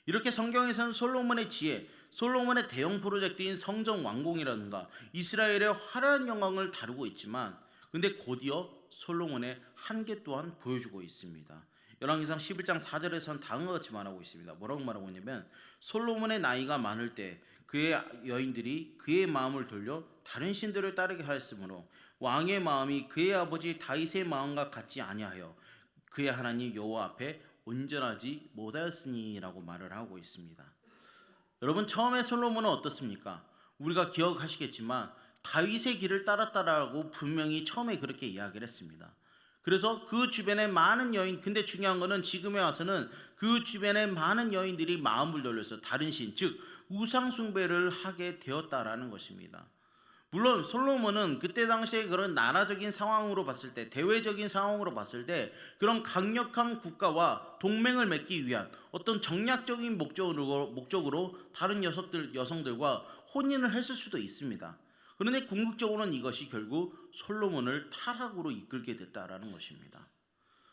이렇게 성경에서는 솔로몬의 지혜, 솔로몬의 대형 프로젝트인 성전 완공이라든가 이스라엘의 화려한 영광을 다루고 있지만 근데 곧이어 솔로몬의 한계 또한 보여주고 있습니다. 열왕기상 11장 4절에서는 다음과 같이 말하고 있습니다. 뭐라고 말하고 있냐면 솔로몬의 나이가 많을 때 그의 여인들이 그의 마음을 돌려 다른 신들을 따르게 하였으므로 왕의 마음이 그의 아버지 다윗의 마음과 같지 아니하여 그의 하나님 여호와 앞에 온전하지 못하였으니라고 말을 하고 있습니다. 여러분, 처음에 솔로몬은 어떻습니까? 우리가 기억하시겠지만 다윗의 길을 따랐다라고 분명히 처음에 그렇게 이야기를 했습니다. 그래서 그 주변에 많은 여인, 근데 중요한 거는 지금에 와서는 그 주변에 많은 여인들이 마음을 돌려서 다른 신, 즉 우상 숭배를 하게 되었다라는 것입니다. 물론 솔로몬은 그때 당시에 그런 나라적인 상황으로 봤을 때, 대외적인 상황으로 봤을 때 그런 강력한 국가와 동맹을 맺기 위한 어떤 정략적인 목적으로 다른 여성들과 혼인을 했을 수도 있습니다. 그런데 궁극적으로는 이것이 결국 솔로몬을 타락으로 이끌게 됐다라는 것입니다.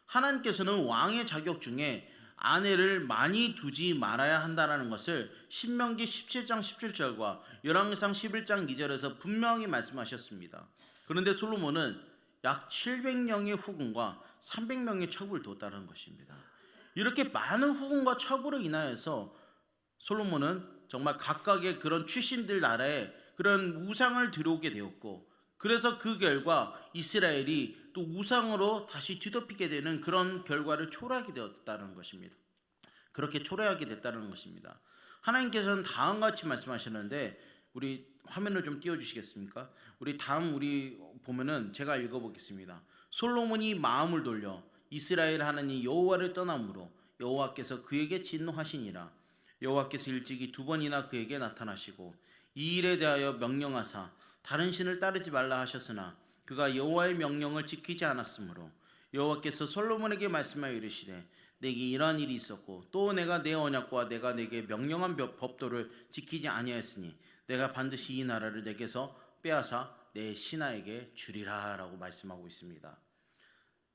하나님께서는 왕의 자격 중에 아내를 많이 두지 말아야 한다는 것을 신명기 17장 17절과 열왕기상 11장 2절에서 분명히 말씀하셨습니다. 그런데 솔로몬은 약 700명의 후궁과 300명의 첩을 뒀다는 것입니다. 이렇게 많은 후궁과 첩으로 인하여서 솔로몬은 정말 각각의 그런 출신들 나라에 그런 우상을 들여오게 되었고, 그래서 그 결과 이스라엘이 또 우상으로 다시 뒤덮이게 되는 그런 결과를 초래하게 되었다는 것입니다. 그렇게 초래하게 됐다는 것입니다. 하나님께서는 다음과 같이 말씀하셨는데 우리 화면을 좀 띄워주시겠습니까? 우리 보면은 제가 읽어보겠습니다. 솔로몬이 마음을 돌려 이스라엘 하나님 여호와를 떠남으로 여호와께서 그에게 진노하시니라. 여호와께서 일찍이 2번이나 그에게 나타나시고 이 일에 대하여 명령하사 다른 신을 따르지 말라 하셨으나 그가 여호와의 명령을 지키지 않았으므로 여호와께서 솔로몬에게 말씀하여 이르시되 내게 이러한 일이 있었고 또 내가 내 언약과 내가 내게 명령한 법도를 지키지 아니하였으니 내가 반드시 이 나라를 내게서 빼앗아 내 신하에게 주리라 라고 말씀하고 있습니다.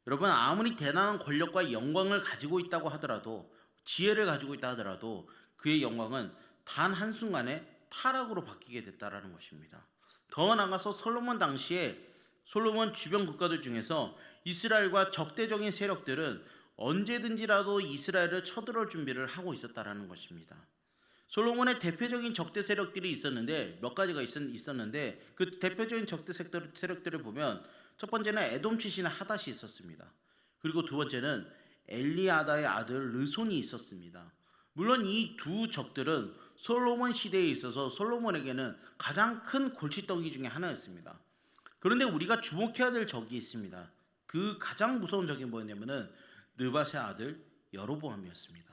여러분, 아무리 대단한 권력과 영광을 가지고 있다고 하더라도, 지혜를 가지고 있다 하더라도 그의 영광은 단 한순간에 타락으로 바뀌게 됐다라는 것입니다. 더 나아가서 솔로몬 당시에 솔로몬 주변 국가들 중에서 이스라엘과 적대적인 세력들은 언제든지라도 이스라엘을 쳐들어올 준비를 하고 있었다라는 것입니다. 솔로몬의 대표적인 적대 세력들이 있었는데 몇 가지가 있었는데 그 대표적인 적대 세력들을 보면 첫 번째는 에돔 출신의 하닷이 있었습니다. 그리고 두 번째는 엘리아다의 아들 르손이 있었습니다. 물론 이 두 적들은 솔로몬 시대에 있어서 솔로몬에게는 가장 큰 골칫덩이 중에 하나였습니다. 그런데 우리가 주목해야 될 적이 있습니다. 그 가장 무서운 적이 뭐냐면은 느밧의 아들 여로보암이었습니다.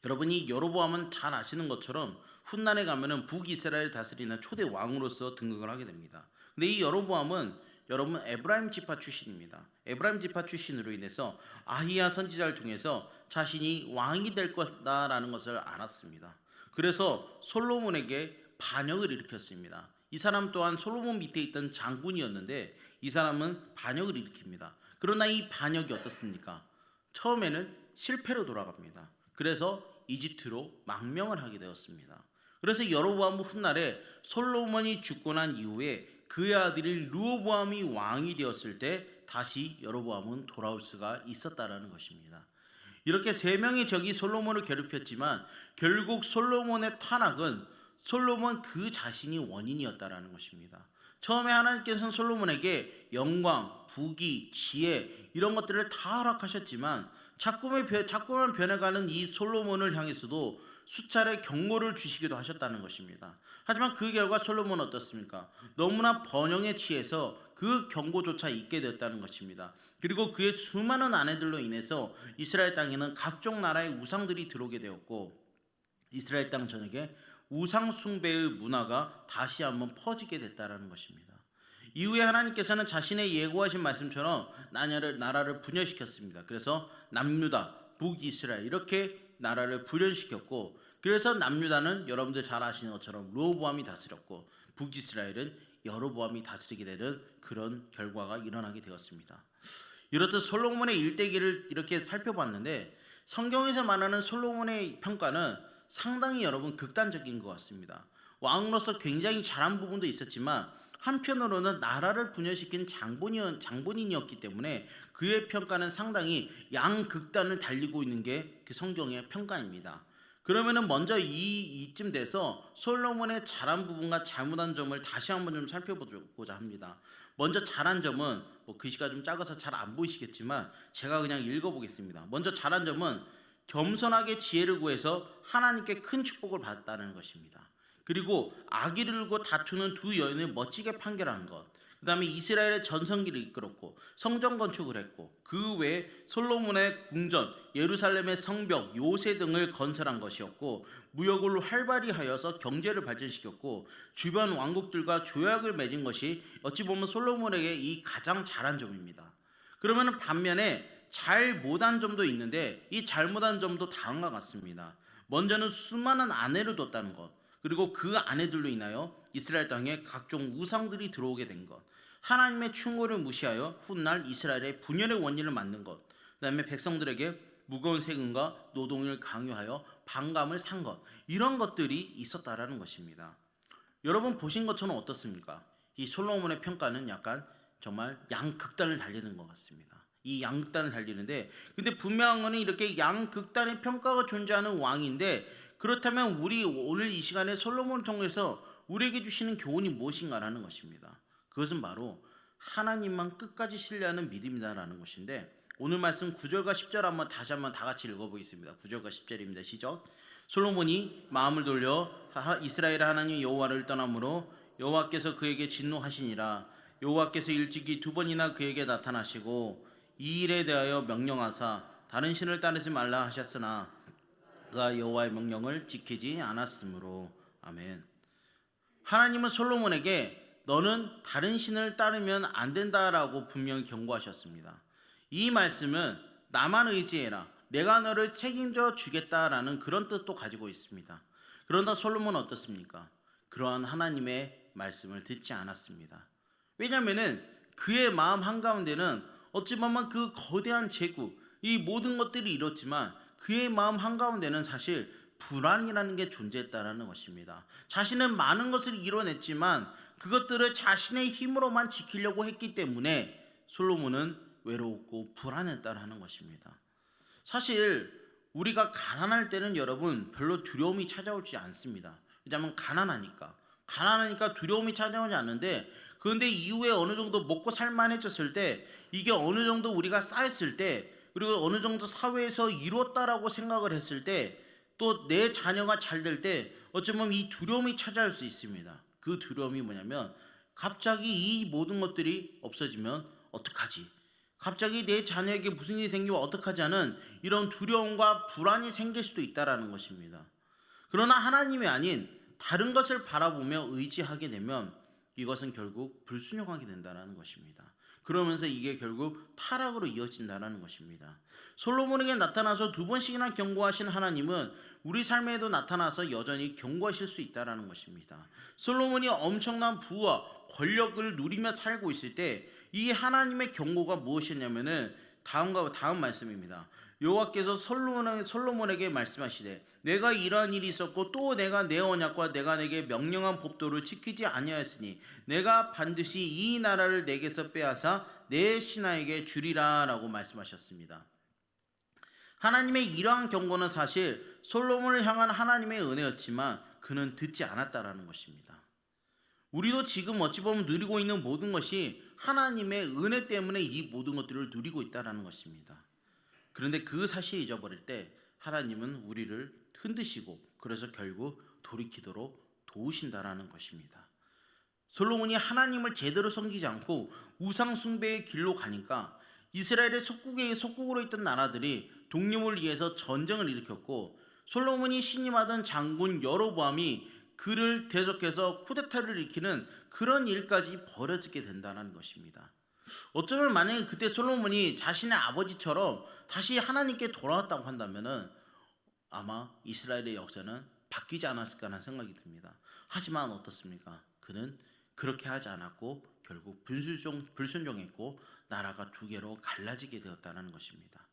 여러분이 여로보암은 잘 아시는 것처럼 훗날에 가면은 북이스라엘 다스리는 초대 왕으로서 등극을 하게 됩니다. 근데 이 여로보암은 여러분 에브라임 지파 출신입니다. 에브라임 지파 출신으로 인해서 아히야 선지자를 통해서 자신이 왕이 될 거다라는 것을 알았습니다. 그래서 솔로몬에게 반역을 일으켰습니다. 이 사람 또한 솔로몬 밑에 있던 장군이었는데 이 사람은 반역을 일으킵니다. 그러나 이 반역이 어떻습니까? 처음에는 실패로 돌아갑니다. 그래서 이집트로 망명을 하게 되었습니다. 그래서 여로보암 훗날에 솔로몬이 죽고 난 이후에 그의 아들이 르호보암이 왕이 되었을 때 다시 여로보암은 돌아올 수가 있었다라는 것입니다. 이렇게 세 명의 적이 솔로몬을 괴롭혔지만 결국 솔로몬의 탄압은 솔로몬 그 자신이 원인이었다라는 것입니다. 처음에 하나님께서는 솔로몬에게 영광, 부귀, 지혜 이런 것들을 다 허락하셨지만 자꾸만 변해가는 이 솔로몬을 향해서도 수차례 경고를 주시기도 하셨다는 것입니다. 하지만 그 결과 솔로몬은 어떻습니까? 너무나 번영에 취해서 그 경고조차 잊게 되었다는 것입니다. 그리고 그의 수많은 아내들로 인해서 이스라엘 땅에는 각종 나라의 우상들이 들어오게 되었고 이스라엘 땅 전역에 우상 숭배의 문화가 다시 한번 퍼지게 됐다는 것입니다. 이후에 하나님께서는 자신의 예고하신 말씀처럼 나라를 분열시켰습니다. 그래서 남유다, 북이스라엘 이렇게 나라를 분열시켰고 그래서 남유다는 여러분들 잘 아시는 것처럼 르호보암이 다스렸고 북이스라엘은 여로보암이 다스리게 되는 그런 결과가 일어나게 되었습니다. 이렇듯 솔로몬의 일대기를 이렇게 살펴봤는데 성경에서 말하는 솔로몬의 평가는 상당히 여러분 극단적인 것 같습니다. 왕으로서 굉장히 잘한 부분도 있었지만 한편으로는 나라를 분열시킨 장본인이었기 때문에 그의 평가는 상당히 양극단을 달리고 있는 게 그 성경의 평가입니다. 그러면은 먼저 이쯤 돼서 솔로몬의 잘한 부분과 잘못한 점을 다시 한번 좀 살펴보고자 합니다. 먼저 잘한 점은 글씨가 좀 작아서 잘 안 보이시겠지만 제가 그냥 읽어보겠습니다. 먼저 잘한 점은 겸손하게 지혜를 구해서 하나님께 큰 축복을 받았다는 것입니다. 그리고 악의를 들고 다투는 두 여인을 멋지게 판결한 것, 그 다음에 이스라엘의 전성기를 이끌었고 성전 건축을 했고 그 외에 솔로몬의 궁전, 예루살렘의 성벽, 요새 등을 건설한 것이었고 무역을 활발히 하여서 경제를 발전시켰고 주변 왕국들과 조약을 맺은 것이 어찌 보면 솔로몬에게 이 가장 잘한 점입니다. 그러면 반면에 잘 못한 점도 있는데 이 잘못한 점도 다음과 같습니다. 먼저는 수많은 아내를 뒀다는 것, 그리고 그 아내들로 인하여 이스라엘 땅에 각종 우상들이 들어오게 된 것, 하나님의 충고를 무시하여 훗날 이스라엘의 분열의 원인을 만든 것, 그 다음에 백성들에게 무거운 세금과 노동을 강요하여 반감을 산 것, 이런 것들이 있었다라는 것입니다. 여러분 보신 것처럼 어떻습니까? 이 솔로몬의 평가는 약간 정말 양극단을 달리는 것 같습니다. 이 양극단을 달리는데 근데 분명한 것은 이렇게 양극단의 평가가 존재하는 왕인데 그렇다면 우리 오늘 이 시간에 솔로몬을 통해서 우리에게 주시는 교훈이 무엇인가라는 것입니다. 그것은 바로 하나님만 끝까지 신뢰하는 믿음이다라는 것인데 오늘 말씀 9절과 10절 다시 한번 다 같이 읽어보겠습니다. 9절과 10절입니다. 시작. 솔로몬이 마음을 돌려 이스라엘의 하나님 여호와를 떠남으로 여호와께서 그에게 진노하시니라. 여호와께서 일찍이 두 번이나 그에게 나타나시고 이 일에 대하여 명령하사 다른 신을 따르지 말라 하셨으나 그가 여호와의 명령을 지키지 않았으므로. 아멘. 하나님은 솔로몬에게 너는 다른 신을 따르면 안 된다라고 분명히 경고하셨습니다. 이 말씀은 나만 의지해라, 내가 너를 책임져 주겠다라는 그런 뜻도 가지고 있습니다. 그런다 솔로몬은 어떻습니까? 그러한 하나님의 말씀을 듣지 않았습니다. 왜냐하면 그의 마음 한가운데는 어찌 보면 그 거대한 제국, 이 모든 것들이 이렇지만 그의 마음 한가운데는 사실 불안이라는 게 존재했다는 것입니다. 자신은 많은 것을 이뤄냈지만 그것들을 자신의 힘으로만 지키려고 했기 때문에 솔로몬은 외로웠고 불안했다는 것입니다. 사실 우리가 가난할 때는 여러분 별로 두려움이 찾아오지 않습니다. 왜냐하면 가난하니까 두려움이 찾아오지 않는데 그런데 이후에 어느 정도 먹고 살만해졌을 때 이게 어느 정도 우리가 쌓였을 때 그리고 어느 정도 사회에서 이뤘다라고 생각을 했을 때 또 내 자녀가 잘 될 때 어쩌면 이 두려움이 찾아올 수 있습니다. 그 두려움이 뭐냐면 갑자기 이 모든 것들이 없어지면 어떡하지? 갑자기 내 자녀에게 무슨 일이 생기면 어떡하지 하는 이런 두려움과 불안이 생길 수도 있다라는 것입니다. 그러나 하나님이 아닌 다른 것을 바라보며 의지하게 되면 이것은 결국 불순종하게 된다는 것입니다. 그러면서 이게 결국 타락으로 이어진다는 것입니다. 솔로몬에게 나타나서 두 번씩이나 경고하신 하나님은 우리 삶에도 나타나서 여전히 경고하실 수 있다는 것입니다. 솔로몬이 엄청난 부와 권력을 누리며 살고 있을 때 이 하나님의 경고가 무엇이었냐면은 다음 말씀입니다. 여호와께서 솔로몬에게 말씀하시되 내가 이러한 일이 있었고 또 내가 내 언약과 내가 내게 명령한 법도를 지키지 아니하였으니 내가 반드시 이 나라를 내게서 빼앗아 내 신하에게 주리라 라고 말씀하셨습니다. 하나님의 이러한 경고는 사실 솔로몬을 향한 하나님의 은혜였지만 그는 듣지 않았다라는 것입니다. 우리도 지금 어찌 보면 누리고 있는 모든 것이 하나님의 은혜 때문에 이 모든 것들을 누리고 있다라는 것입니다. 그런데 그 사실을 잊어버릴 때 하나님은 우리를 흔드시고 그래서 결국 돌이키도록 도우신다라는 것입니다. 솔로몬이 하나님을 제대로 섬기지 않고 우상 숭배의 길로 가니까 이스라엘의 속국으로 있던 나라들이 독립을 위해서 전쟁을 일으켰고, 솔로몬이 신임하던 장군 여로보암이 그를 대적해서 쿠데타를 일으키는 그런 일까지 벌어지게 된다는 것입니다. 어쩌면 만약에 그때 솔로몬이 자신의 아버지처럼 다시 하나님께 돌아왔다고 한다면은 아마 이스라엘의 역사는 바뀌지 않았을까라는 생각이 듭니다. 하지만 어떻습니까? 그는 그렇게 하지 않았고 결국 불순종했고 나라가 두 개로 갈라지게 되었다는 것입니다.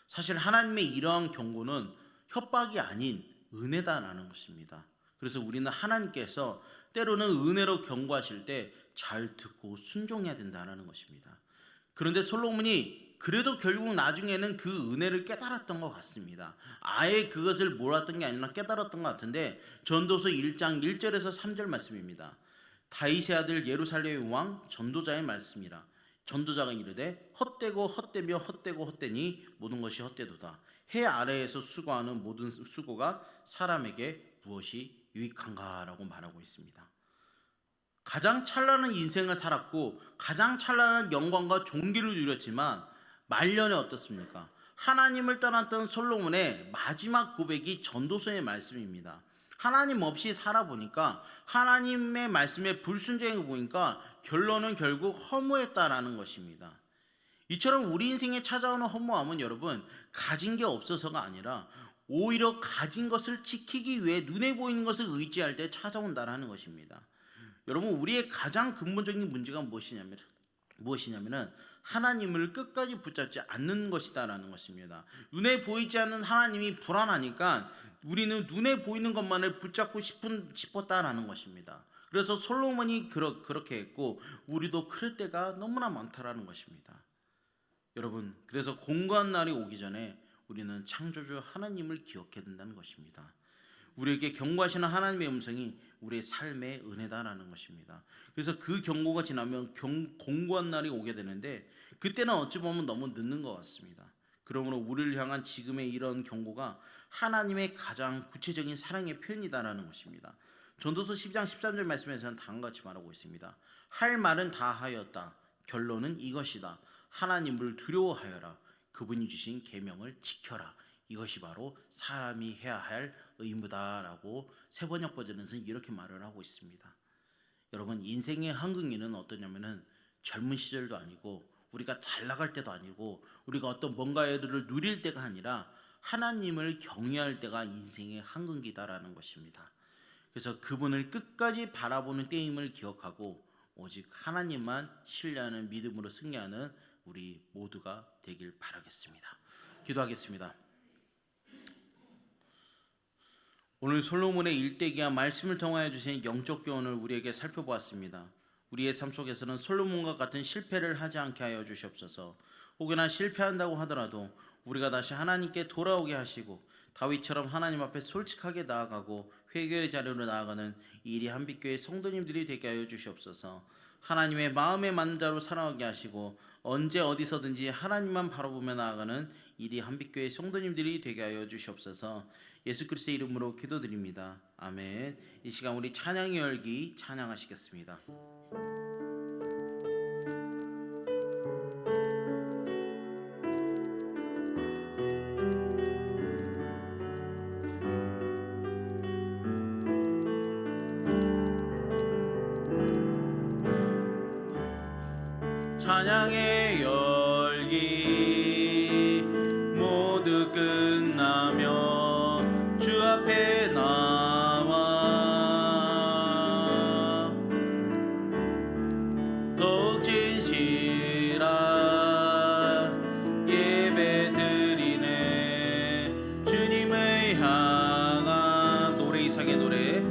사실 하나님의 이러한 경고는 협박이 아닌 은혜다라는 것입니다. 그래서 우리는 하나님께서 때로는 은혜로 경고하실 때 잘 듣고 순종해야 된다는 것입니다. 그런데 솔로몬이 그래도 결국 나중에는 그 은혜를 깨달았던 것 같습니다. 아예 그것을 몰랐던 게 아니라 깨달았던 것 같은데, 전도서 1장 1절에서 3절 말씀입니다. 다윗의 아들 예루살렘의 왕 전도자의 말씀이라. 전도자가 이르되 헛되고 헛되며 헛되고 헛되니 모든 것이 헛되도다. 해 아래에서 수고하는 모든 수고가 사람에게 무엇이 유익한가 라고 말하고 있습니다. 가장 찬란한 인생을 살았고 가장 찬란한 영광과 존귀를 누렸지만 말년에 어떻습니까? 하나님을 떠났던 솔로몬의 마지막 고백이 전도서의 말씀입니다. 하나님 없이 살아보니까 하나님의 말씀에 불순종해 보니까 결론은 결국 허무했다라는 것입니다. 이처럼 우리 인생에 찾아오는 허무함은 여러분 가진 게 없어서가 아니라 오히려 가진 것을 지키기 위해 눈에 보이는 것을 의지할 때 찾아온다라는 것입니다. 여러분 우리의 가장 근본적인 문제가 무엇이냐면은 하나님을 끝까지 붙잡지 않는 것이다라는 것입니다. 눈에 보이지 않는 하나님이 불안하니까 우리는 눈에 보이는 것만을 붙잡고 싶었다라는 것입니다. 그래서 솔로몬이 그렇게 했고 우리도 그럴 때가 너무나 많다라는 것입니다. 여러분 그래서 공고한 날이 오기 전에 우리는 창조주 하나님을 기억해야 된다는 것입니다. 우리에게 경고하시는 하나님의 음성이 우리의 삶의 은혜다라는 것입니다. 그래서 그 경고가 지나면 공고한 날이 오게 되는데 그때는 어찌 보면 너무 늦는 것 같습니다. 그러므로 우리를 향한 지금의 이런 경고가 하나님의 가장 구체적인 사랑의 표현이다라는 것입니다. 전도서 10장 13절 말씀에서는 다음과 같이 말하고 있습니다. 할 말은 다 하였다. 결론은 이것이다. 하나님을 두려워하여라. 그분이 주신 계명을 지켜라. 이것이 바로 사람이 해야 할 의무다라고 세번역 버전에서는 이렇게 말을 하고 있습니다. 여러분 인생의 한국인은 어떠냐면은 젊은 시절도 아니고 우리가 잘 나갈 때도 아니고 우리가 어떤 뭔가를 누릴 때가 아니라 하나님을 경외할 때가 인생의 한국이다라는 것입니다. 그래서 그분을 끝까지 바라보는 때임을 기억하고 오직 하나님만 신뢰하는 믿음으로 승리하는 우리 모두가 되길 바라겠습니다. 기도하겠습니다. 오늘 솔로몬의 일대기와 말씀을 통하여 주신 영적 교훈을 우리에게 살펴보았습니다. 우리의 삶 속에서는 솔로몬과 같은 실패를 하지 않게 하여 주시옵소서. 혹여나 실패한다고 하더라도 우리가 다시 하나님께 돌아오게 하시고 다윗처럼 하나님 앞에 솔직하게 나아가고 회개의 자리로 나아가는 이리 한빛교회 성도님들이 되게 하여 주시옵소서. 하나님의 마음에 맞는 자로 살아가게 하시고 언제 어디서든지 하나님만 바라보며 나아가는 이리 한빛교회 성도님들이 되게 하여 주시옵소서. 예수 그리스도의 이름으로 기도드립니다. 아멘. 이 시간 우리 찬양의 열기 찬양하시겠습니다. 찬양의 열기 모두 끝나며 주 앞에 나와 더욱 진실한 예배 드리네. 주님을 향한 노래 이상의 노래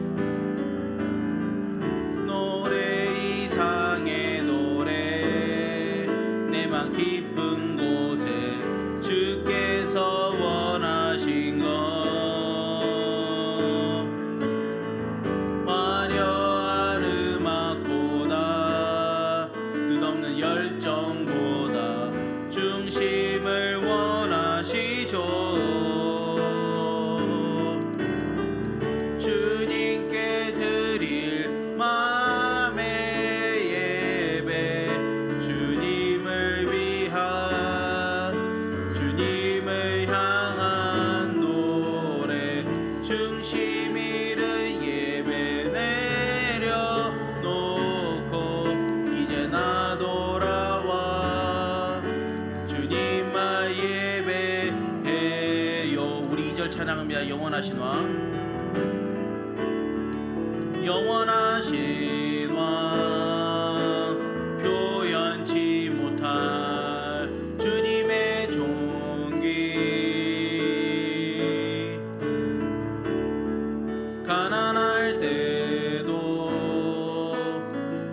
이상의 노래 내맘 깊은 곳에 주께서 원하신 것 찬양합니다. 영원하신 왕, 영원하신 왕, 표현치 못할 주님의 존귀. 가난할 때도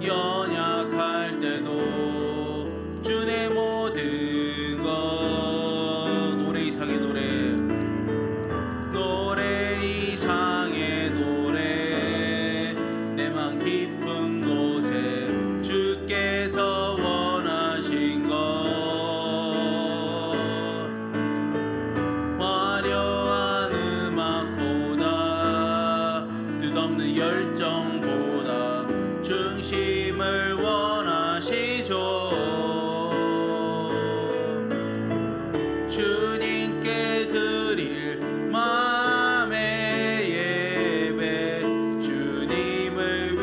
연약할 때도 주의 모든 것, 노래 이상의 노래, 노래 이상의 노래, 내 맘 깊은 곳에 주께서 원하신 것, 화려한 음악보다 뜻없는 열정보다 중심을 원하시죠. 주님께 드릴 마음의 예배, 주님을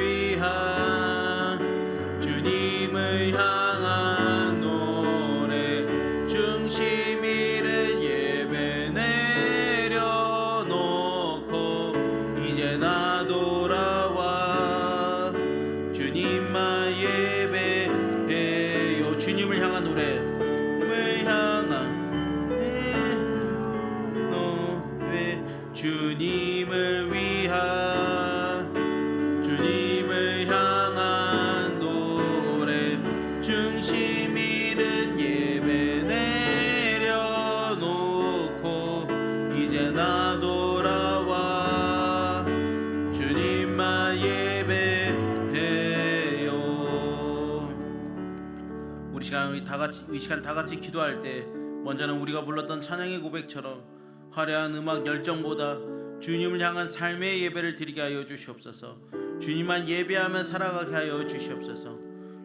향한 노래, 중심 잃은 예배 내려놓고 이제 나 돌아와 주님만 예배해요. 주님을 향한 노래, 주님을 향한 노래, 중심 잃은 예배 내려놓고 이제 나 돌아와 주님만 예배해요. 우리 이 시간 다 같이 기도할 때 먼저는 우리가 불렀던 찬양의 고백처럼 화려한 음악 열정보다 주님을 향한 삶의 예배를 드리게 하여 주시옵소서. 주님만 예배하며 살아가게 하여 주시옵소서.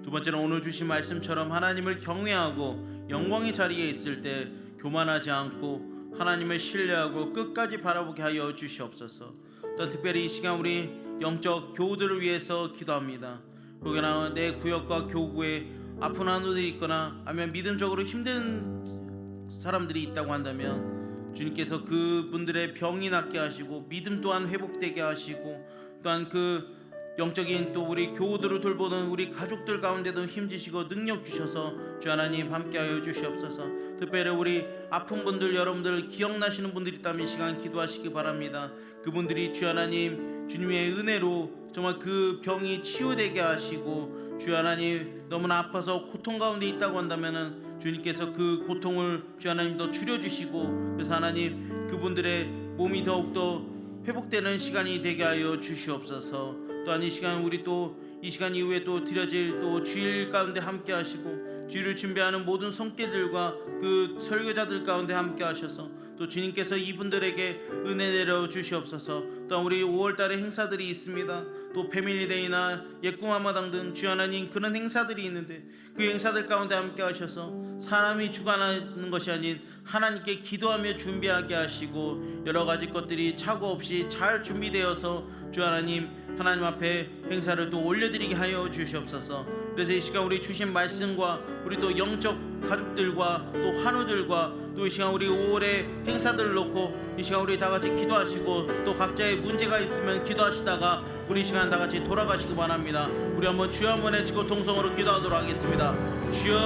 두 번째는 오늘 주신 말씀처럼 하나님을 경외하고 영광의 자리에 있을 때 교만하지 않고 하나님을 신뢰하고 끝까지 바라보게 하여 주시옵소서. 또 특별히 이 시간 우리 영적 교우들을 위해서 기도합니다. 혹여나 내 구역과 교구에 아픈 환우들이 있거나 아니면 믿음적으로 힘든 사람들이 있다고 한다면 주님께서 그분들의 병이 낫게 하시고 믿음 또한 회복되게 하시고 또한 그 영적인 또 우리 교우들을 돌보는 우리 가족들 가운데도 힘주시고 능력 주셔서 주 하나님 함께하여 주시옵소서. 특별히 우리 아픈 분들, 여러분들 기억나시는 분들이 있다면 이 시간 기도하시기 바랍니다. 그분들이 주 하나님 주님의 은혜로 정말 그 병이 치유되게 하시고 주 하나님 너무나 아파서 고통 가운데 있다고 한다면은 주님께서 그 고통을 주 하나님 더 줄여주시고 그래서 하나님 그분들의 몸이 더욱더 회복되는 시간이 되게 하여 주시옵소서. 또한 이 시간 우리 또 이 시간 이후에 또 드려질 또 주일 가운데 함께 하시고 주일을 준비하는 모든 성도들과 그 설교자들 가운데 함께 하셔서 또 주님께서 이분들에게 은혜 내려 주시옵소서. 또 우리 5월달에 행사들이 있습니다. 또 패밀리데이나 예꿈마마당 등 주 하나님 그런 행사들이 있는데 그 행사들 가운데 함께 하셔서 사람이 주관하는 것이 아닌 하나님께 기도하며 준비하게 하시고 여러 가지 것들이 착오 없이 잘 준비되어서 주 하나님 앞에 행사를 또 올려드리게 하여 주시옵소서. 그래서 이 시간 우리 주신 말씀과 우리 또 영적 가족들과 또 환우들과 또 이 시간 우리 5월의 행사들을 놓고 이 시간 우리 다 같이 기도하시고 또 각자의 문제가 있으면 기도하시다가 우리 이 시간 다 같이 돌아가시기 바랍니다. 우리 한번 주여 한번 외치고 동성으로 기도하도록 하겠습니다. 주여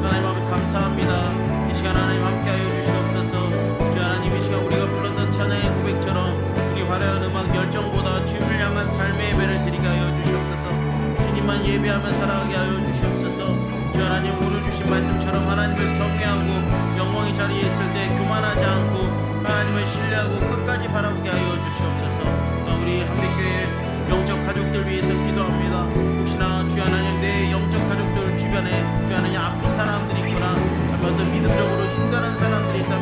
하나님 앞에 감사합니다. 이 시간 하나님 함께하여 주시옵소서. 주 하나님 이 시간 우리가 불렀던 찬양의 고백처럼 우리 화려한 음악 열정보다 주님을 향한 삶의 예배를 드리게 하여 주시옵소서. 주님만 예배하며 살아가게 하여 주시옵소서. 주 하나님 오늘 주신 말씀처럼 하나님을 경외하고 영광의 자리에 있을 때 교만하지 않고 하나님을 신뢰하고 끝까지 바라보게 하여 주시옵소서. 또 우리 한빛교회 영적 가족들 위해서 기도합니다. 혹시나 주 하나님 내 영적 가족들 주변에 주 하나님 아픈 사람들이 있거나 아니면 어떤 믿음적으로 힘든 사람들이 있다